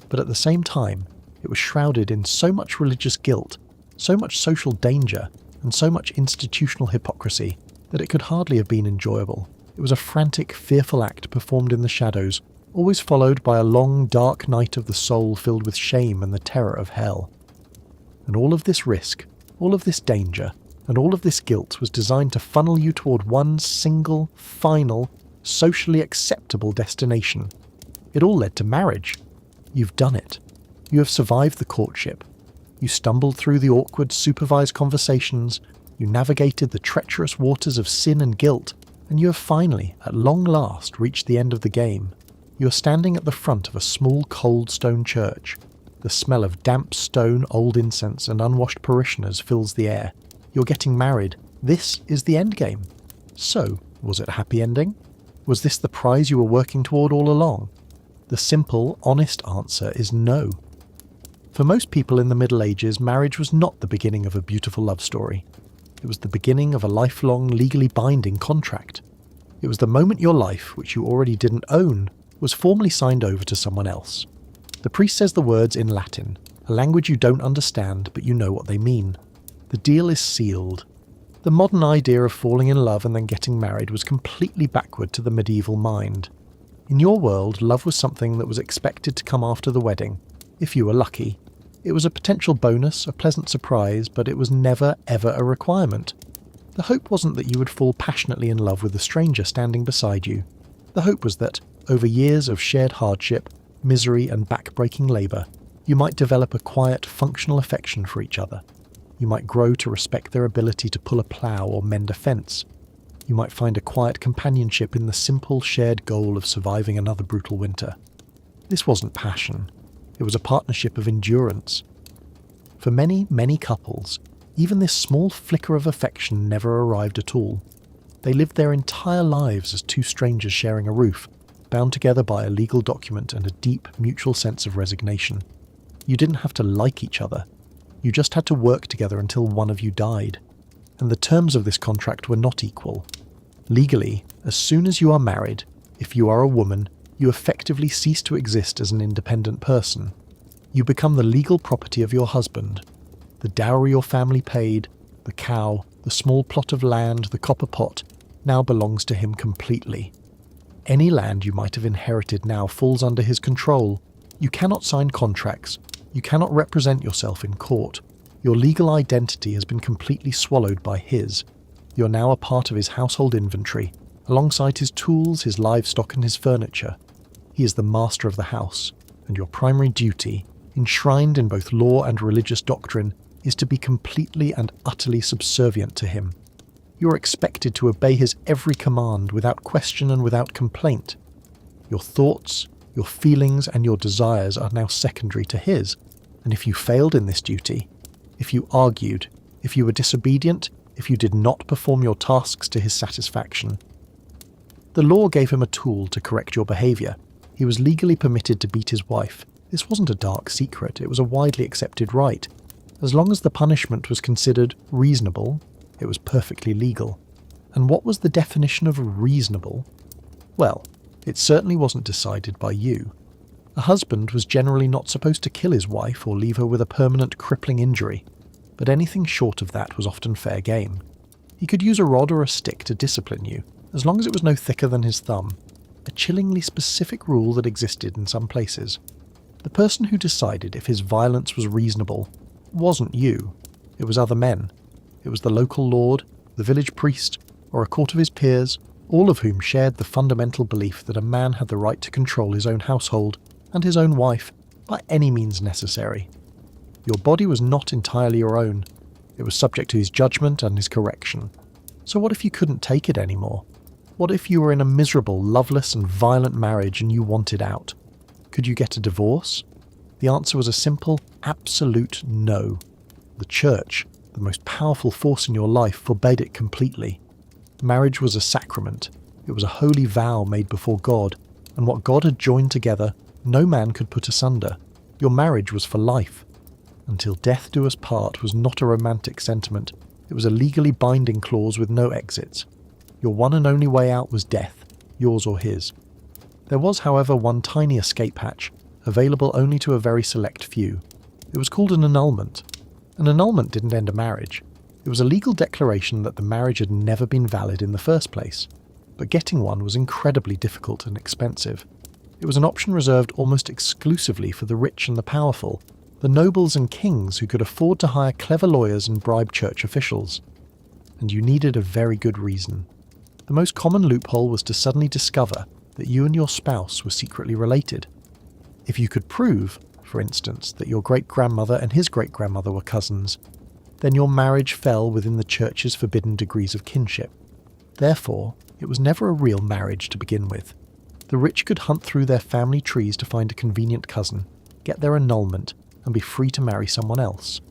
But at the same time, it was shrouded in so much religious guilt, so much social danger, and so much institutional hypocrisy that it could hardly have been enjoyable. It was a frantic, fearful act performed in the shadows, always followed by a long, dark night of the soul filled with shame and the terror of hell. And all of this risk, all of this danger, and all of this guilt was designed to funnel you toward one single, final, socially acceptable destination. It all led to marriage. You've done it. You have survived the courtship. You stumbled through the awkward, supervised conversations. You navigated the treacherous waters of sin and guilt, and you have finally, at long last, reached the end of the game. You are standing at the front of a small, cold stone church. The smell of damp stone, old incense, and unwashed parishioners fills the air. You're getting married. This is the end game. So, was it a happy ending? Was this the prize you were working toward all along? The simple, honest answer is no. For most people in the Middle Ages, marriage was not the beginning of a beautiful love story. It was the beginning of a lifelong, legally binding contract. It was the moment your life, which you already didn't own, was formally signed over to someone else. The priest says the words in Latin, a language you don't understand, but you know what they mean. The deal is sealed. The modern idea of falling in love and then getting married was completely backward to the medieval mind. In your world, love was something that was expected to come after the wedding, if you were lucky. It was a potential bonus, a pleasant surprise, but it was never, ever a requirement. The hope wasn't that you would fall passionately in love with a stranger standing beside you. The hope was that, over years of shared hardship, misery and back-breaking labour, you might develop a quiet, functional affection for each other. You might grow to respect their ability to pull a plough or mend a fence. You might find a quiet companionship in the simple, shared goal of surviving another brutal winter. This wasn't passion. It was a partnership of endurance. For many, many couples, even this small flicker of affection never arrived at all. They lived their entire lives as two strangers sharing a roof, bound together by a legal document and a deep, mutual sense of resignation. You didn't have to like each other. You just had to work together until one of you died. And the terms of this contract were not equal. Legally, as soon as you are married, if you are a woman, you effectively cease to exist as an independent person. You become the legal property of your husband. The dowry your family paid, the cow, the small plot of land, the copper pot, now belongs to him completely. Any land you might have inherited now falls under his control. You cannot sign contracts. You cannot represent yourself in court. Your legal identity has been completely swallowed by his. You're now a part of his household inventory, alongside his tools, his livestock and his furniture. He is the master of the house, and your primary duty, enshrined in both law and religious doctrine, is to be completely and utterly subservient to him. You are expected to obey his every command without question and without complaint. Your thoughts, your feelings and your desires are now secondary to his, and if you failed in this duty, if you argued, if you were disobedient, if you did not perform your tasks to his satisfaction, the law gave him a tool to correct your behaviour. He was legally permitted to beat his wife. This wasn't a dark secret, it was a widely accepted right. As long as the punishment was considered reasonable, it was perfectly legal. And what was the definition of reasonable? Well, it certainly wasn't decided by you. A husband was generally not supposed to kill his wife or leave her with a permanent crippling injury, but anything short of that was often fair game. He could use a rod or a stick to discipline you, as long as it was no thicker than his thumb, a chillingly specific rule that existed in some places. The person who decided if his violence was reasonable wasn't you, it was other men. It was the local lord, the village priest, or a court of his peers, all of whom shared the fundamental belief that a man had the right to control his own household and his own wife by any means necessary. Your body was not entirely your own. It was subject to his judgment and his correction. So what if you couldn't take it anymore? What if you were in a miserable, loveless and violent marriage and you wanted out? Could you get a divorce? The answer was a simple, absolute no. The church, the most powerful force in your life, forbade it completely. Marriage was a sacrament. It was a holy vow made before God, and what God had joined together, no man could put asunder. Your marriage was for life. Until death do us part was not a romantic sentiment. It was a legally binding clause with no exits. Your one and only way out was death, yours or his. There was, however, one tiny escape hatch, available only to a very select few. It was called an annulment. An annulment didn't end a marriage. It was a legal declaration that the marriage had never been valid in the first place. But getting one was incredibly difficult and expensive. It was an option reserved almost exclusively for the rich and the powerful, the nobles and kings who could afford to hire clever lawyers and bribe church officials. And you needed a very good reason. The most common loophole was to suddenly discover that you and your spouse were secretly related. If you could prove, for instance, that your great-grandmother and his great-grandmother were cousins, then your marriage fell within the church's forbidden degrees of kinship. Therefore, it was never a real marriage to begin with. The rich could hunt through their family trees to find a convenient cousin, get their annulment, and be free to marry someone else.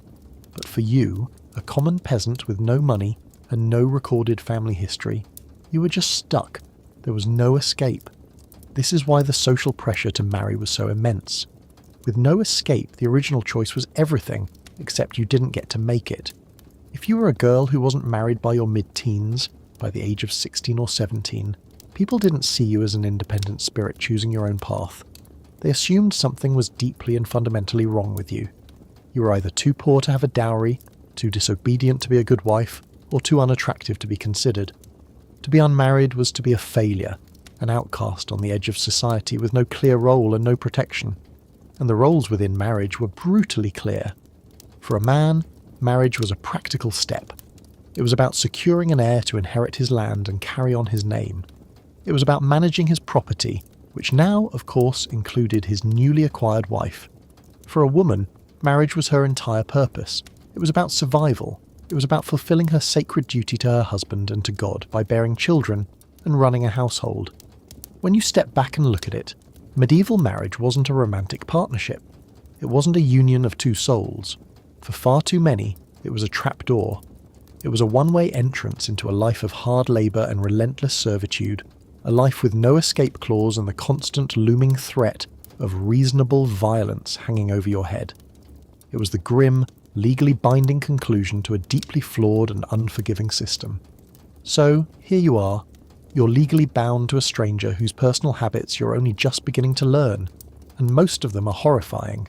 But for you, a common peasant with no money and no recorded family history, you were just stuck. There was no escape. This is why the social pressure to marry was so immense. With no escape, the original choice was everything, except you didn't get to make it. If you were a girl who wasn't married by your mid-teens, by the age of 16 or 17, people didn't see you as an independent spirit choosing your own path. They assumed something was deeply and fundamentally wrong with you. You were either too poor to have a dowry, too disobedient to be a good wife, or too unattractive to be considered. To be unmarried was to be a failure, an outcast on the edge of society with no clear role and no protection. And the roles within marriage were brutally clear. For a man, marriage was a practical step. It was about securing an heir to inherit his land and carry on his name. It was about managing his property, which now, of course, included his newly acquired wife. For a woman, marriage was her entire purpose. It was about survival. It was about fulfilling her sacred duty to her husband and to God by bearing children and running a household. When you step back and look at it, medieval marriage wasn't a romantic partnership. It wasn't a union of two souls. For far too many, it was a trapdoor. It was a one-way entrance into a life of hard labour and relentless servitude, a life with no escape clause and the constant looming threat of reasonable violence hanging over your head. It was the grim, legally binding conclusion to a deeply flawed and unforgiving system. So, here you are. You're legally bound to a stranger whose personal habits you're only just beginning to learn, and most of them are horrifying.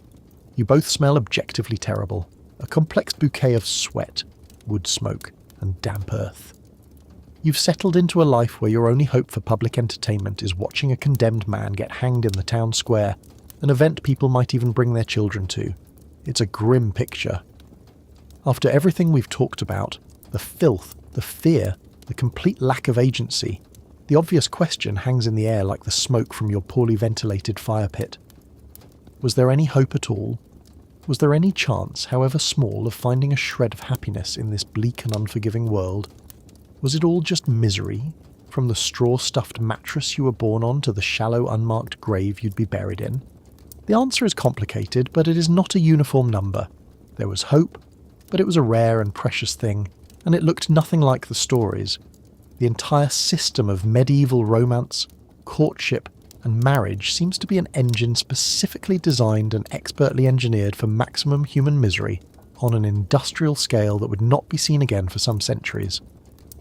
You both smell objectively terrible, a complex bouquet of sweat, wood smoke, and damp earth. You've settled into a life where your only hope for public entertainment is watching a condemned man get hanged in the town square, an event people might even bring their children to. It's a grim picture. After everything we've talked about, the filth, the fear, the complete lack of agency, the obvious question hangs in the air like the smoke from your poorly ventilated fire pit. Was there any hope at all? Was there any chance, however small, of finding a shred of happiness in this bleak and unforgiving world? Was it all just misery, from the straw-stuffed mattress you were born on to the shallow, unmarked grave you'd be buried in? The answer is complicated, but it is not a uniform number. There was hope, but it was a rare and precious thing, and it looked nothing like the stories. The entire system of medieval romance, courtship, and marriage seems to be an engine specifically designed and expertly engineered for maximum human misery on an industrial scale that would not be seen again for some centuries.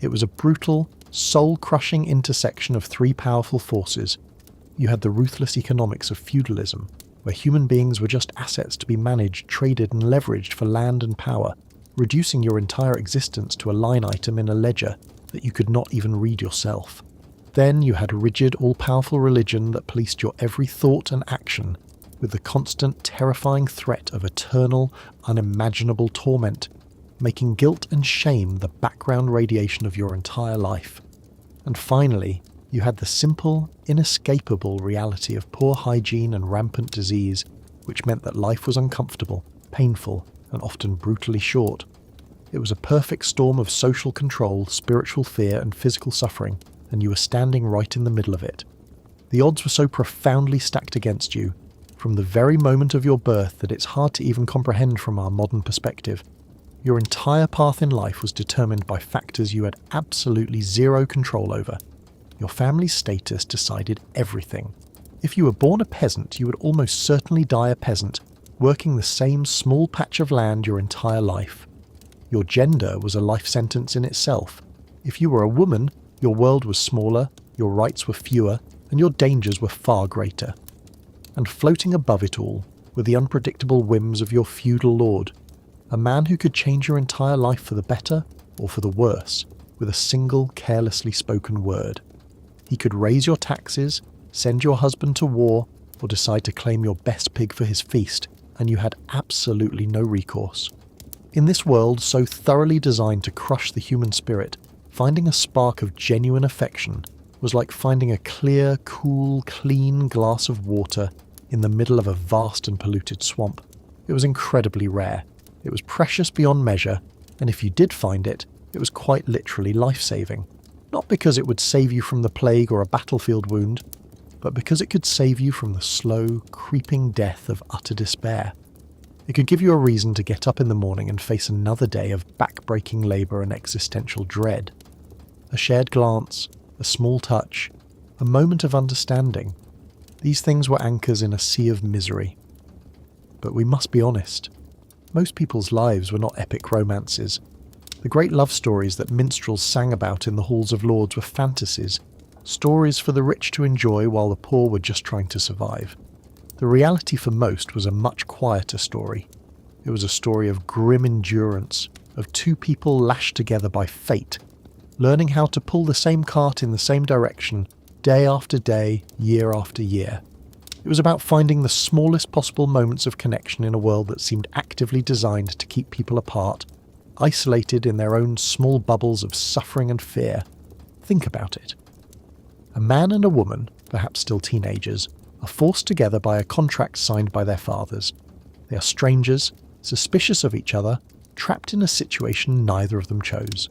It was a brutal, soul-crushing intersection of three powerful forces. You had the ruthless economics of feudalism, where human beings were just assets to be managed, traded and leveraged for land and power, reducing your entire existence to a line item in a ledger that you could not even read yourself. Then you had a rigid, all-powerful religion that policed your every thought and action, with the constant, terrifying threat of eternal, unimaginable torment, making guilt and shame the background radiation of your entire life. And finally, you had the simple, inescapable reality of poor hygiene and rampant disease, which meant that life was uncomfortable, painful, and often brutally short. It was a perfect storm of social control, spiritual fear, and physical suffering, and you were standing right in the middle of it. The odds were so profoundly stacked against you, from the very moment of your birth, that it's hard to even comprehend from our modern perspective. Your entire path in life was determined by factors you had absolutely zero control over. Your family's status decided everything. If you were born a peasant, you would almost certainly die a peasant, working the same small patch of land your entire life. Your gender was a life sentence in itself. If you were a woman, your world was smaller, your rights were fewer, and your dangers were far greater. And floating above it all were the unpredictable whims of your feudal lord, a man who could change your entire life for the better or for the worse with a single carelessly spoken word. He could raise your taxes, send your husband to war, or decide to claim your best pig for his feast, and you had absolutely no recourse. In this world so thoroughly designed to crush the human spirit, finding a spark of genuine affection was like finding a clear, cool, clean glass of water in the middle of a vast and polluted swamp. It was incredibly rare. It was precious beyond measure, and if you did find it, it was quite literally life-saving. Not because it would save you from the plague or a battlefield wound, but because it could save you from the slow, creeping death of utter despair. It could give you a reason to get up in the morning and face another day of back-breaking labour and existential dread. A shared glance, a small touch, a moment of understanding. These things were anchors in a sea of misery. But we must be honest. Most people's lives were not epic romances. The great love stories that minstrels sang about in the halls of lords were fantasies, stories for the rich to enjoy while the poor were just trying to survive. The reality for most was a much quieter story. It was a story of grim endurance, of two people lashed together by fate, learning how to pull the same cart in the same direction, day after day, year after year. It was about finding the smallest possible moments of connection in a world that seemed actively designed to keep people apart, isolated in their own small bubbles of suffering and fear. Think about it. A man and a woman, perhaps still teenagers, are forced together by a contract signed by their fathers. They are strangers, suspicious of each other, trapped in a situation neither of them chose.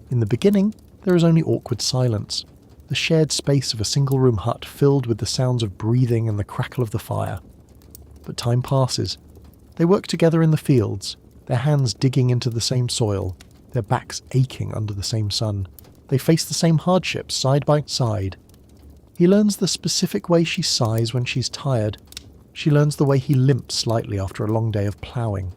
In the beginning, there is only awkward silence, the shared space of a single-room hut filled with the sounds of breathing and the crackle of the fire. But time passes. They work together in the fields, their hands digging into the same soil, their backs aching under the same sun. They face the same hardships side by side. He learns the specific way she sighs when she's tired. She learns the way he limps slightly after a long day of ploughing.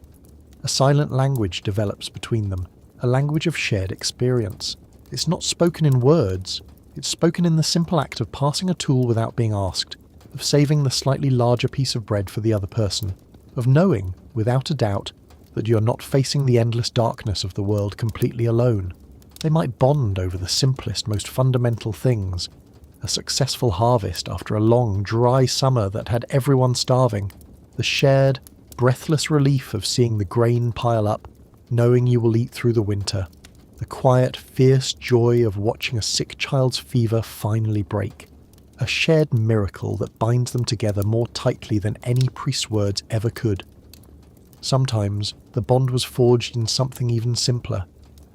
A silent language develops between them, a language of shared experience. It's not spoken in words. It's spoken in the simple act of passing a tool without being asked, of saving the slightly larger piece of bread for the other person, of knowing, without a doubt, that you're not facing the endless darkness of the world completely alone. They might bond over the simplest, most fundamental things. A successful harvest after a long, dry summer that had everyone starving. The shared, breathless relief of seeing the grain pile up, knowing you will eat through the winter. The quiet, fierce joy of watching a sick child's fever finally break. A shared miracle that binds them together more tightly than any priest's words ever could. Sometimes the bond was forged in something even simpler.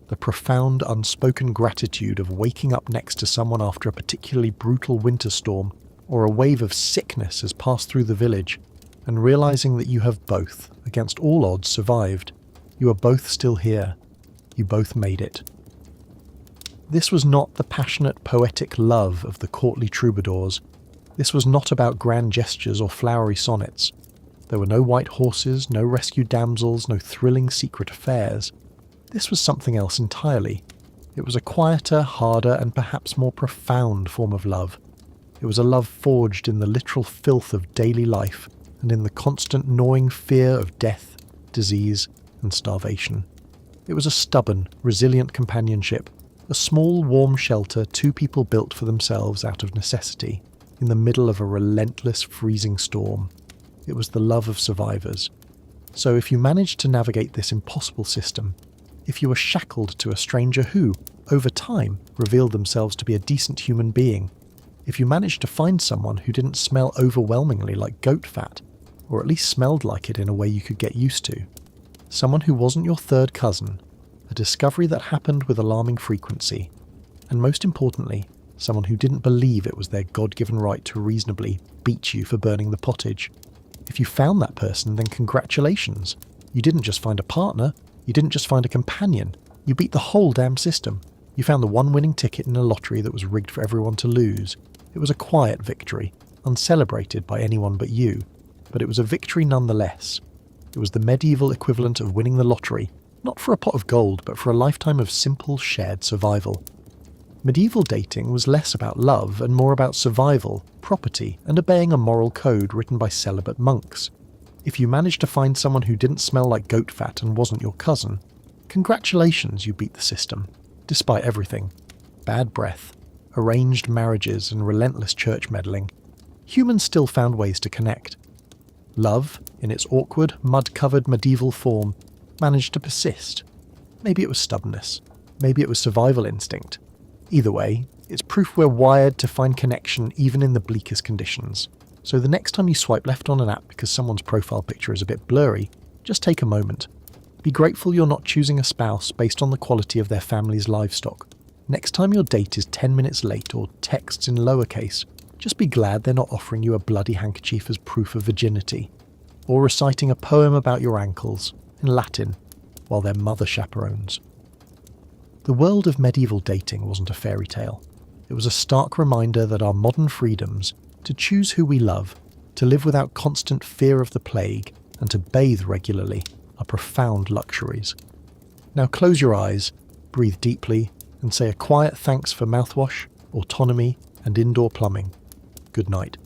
The profound, unspoken gratitude of waking up next to someone after a particularly brutal winter storm, or a wave of sickness has passed through the village, and realizing that you have both, against all odds, survived. You are both still here. You both made it. This was not the passionate, poetic love of the courtly troubadours. This was not about grand gestures or flowery sonnets. There were no white horses, no rescued damsels, no thrilling secret affairs. This was something else entirely. It was a quieter, harder, and perhaps more profound form of love. It was a love forged in the literal filth of daily life and in the constant gnawing fear of death, disease, and starvation. It was a stubborn, resilient companionship, a small, warm shelter two people built for themselves out of necessity, in the middle of a relentless, freezing storm. It was the love of survivors. So if you managed to navigate this impossible system, if you were shackled to a stranger who, over time, revealed themselves to be a decent human being, if you managed to find someone who didn't smell overwhelmingly like goat fat, or at least smelled like it in a way you could get used to. Someone who wasn't your third cousin, a discovery that happened with alarming frequency, and most importantly, someone who didn't believe it was their God-given right to reasonably beat you for burning the pottage. If you found that person, then congratulations. You didn't just find a partner, you didn't just find a companion, you beat the whole damn system. You found the one winning ticket in a lottery that was rigged for everyone to lose. It was a quiet victory, uncelebrated by anyone but you, but it was a victory nonetheless. It was the medieval equivalent of winning the lottery, not for a pot of gold, but for a lifetime of simple shared survival. Medieval dating was less about love and more about survival, property, and obeying a moral code written by celibate monks. If you managed to find someone who didn't smell like goat fat and wasn't your cousin, congratulations, you beat the system, despite everything. Bad breath, arranged marriages, and relentless church meddling. Humans still found ways to connect. Love, in its awkward, mud-covered medieval form, managed to persist. Maybe it was stubbornness. Maybe it was survival instinct. Either way, it's proof we're wired to find connection even in the bleakest conditions. So the next time you swipe left on an app because someone's profile picture is a bit blurry, just take a moment. Be grateful you're not choosing a spouse based on the quality of their family's livestock. Next time your date is 10 minutes late or texts in lowercase, just be glad they're not offering you a bloody handkerchief as proof of virginity, or reciting a poem about your ankles in Latin while their mother chaperones. The world of medieval dating wasn't a fairy tale. It was a stark reminder that our modern freedoms, to choose who we love, to live without constant fear of the plague, and to bathe regularly, are profound luxuries. Now close your eyes, breathe deeply, and say a quiet thanks for mouthwash, autonomy, and indoor plumbing. Good night.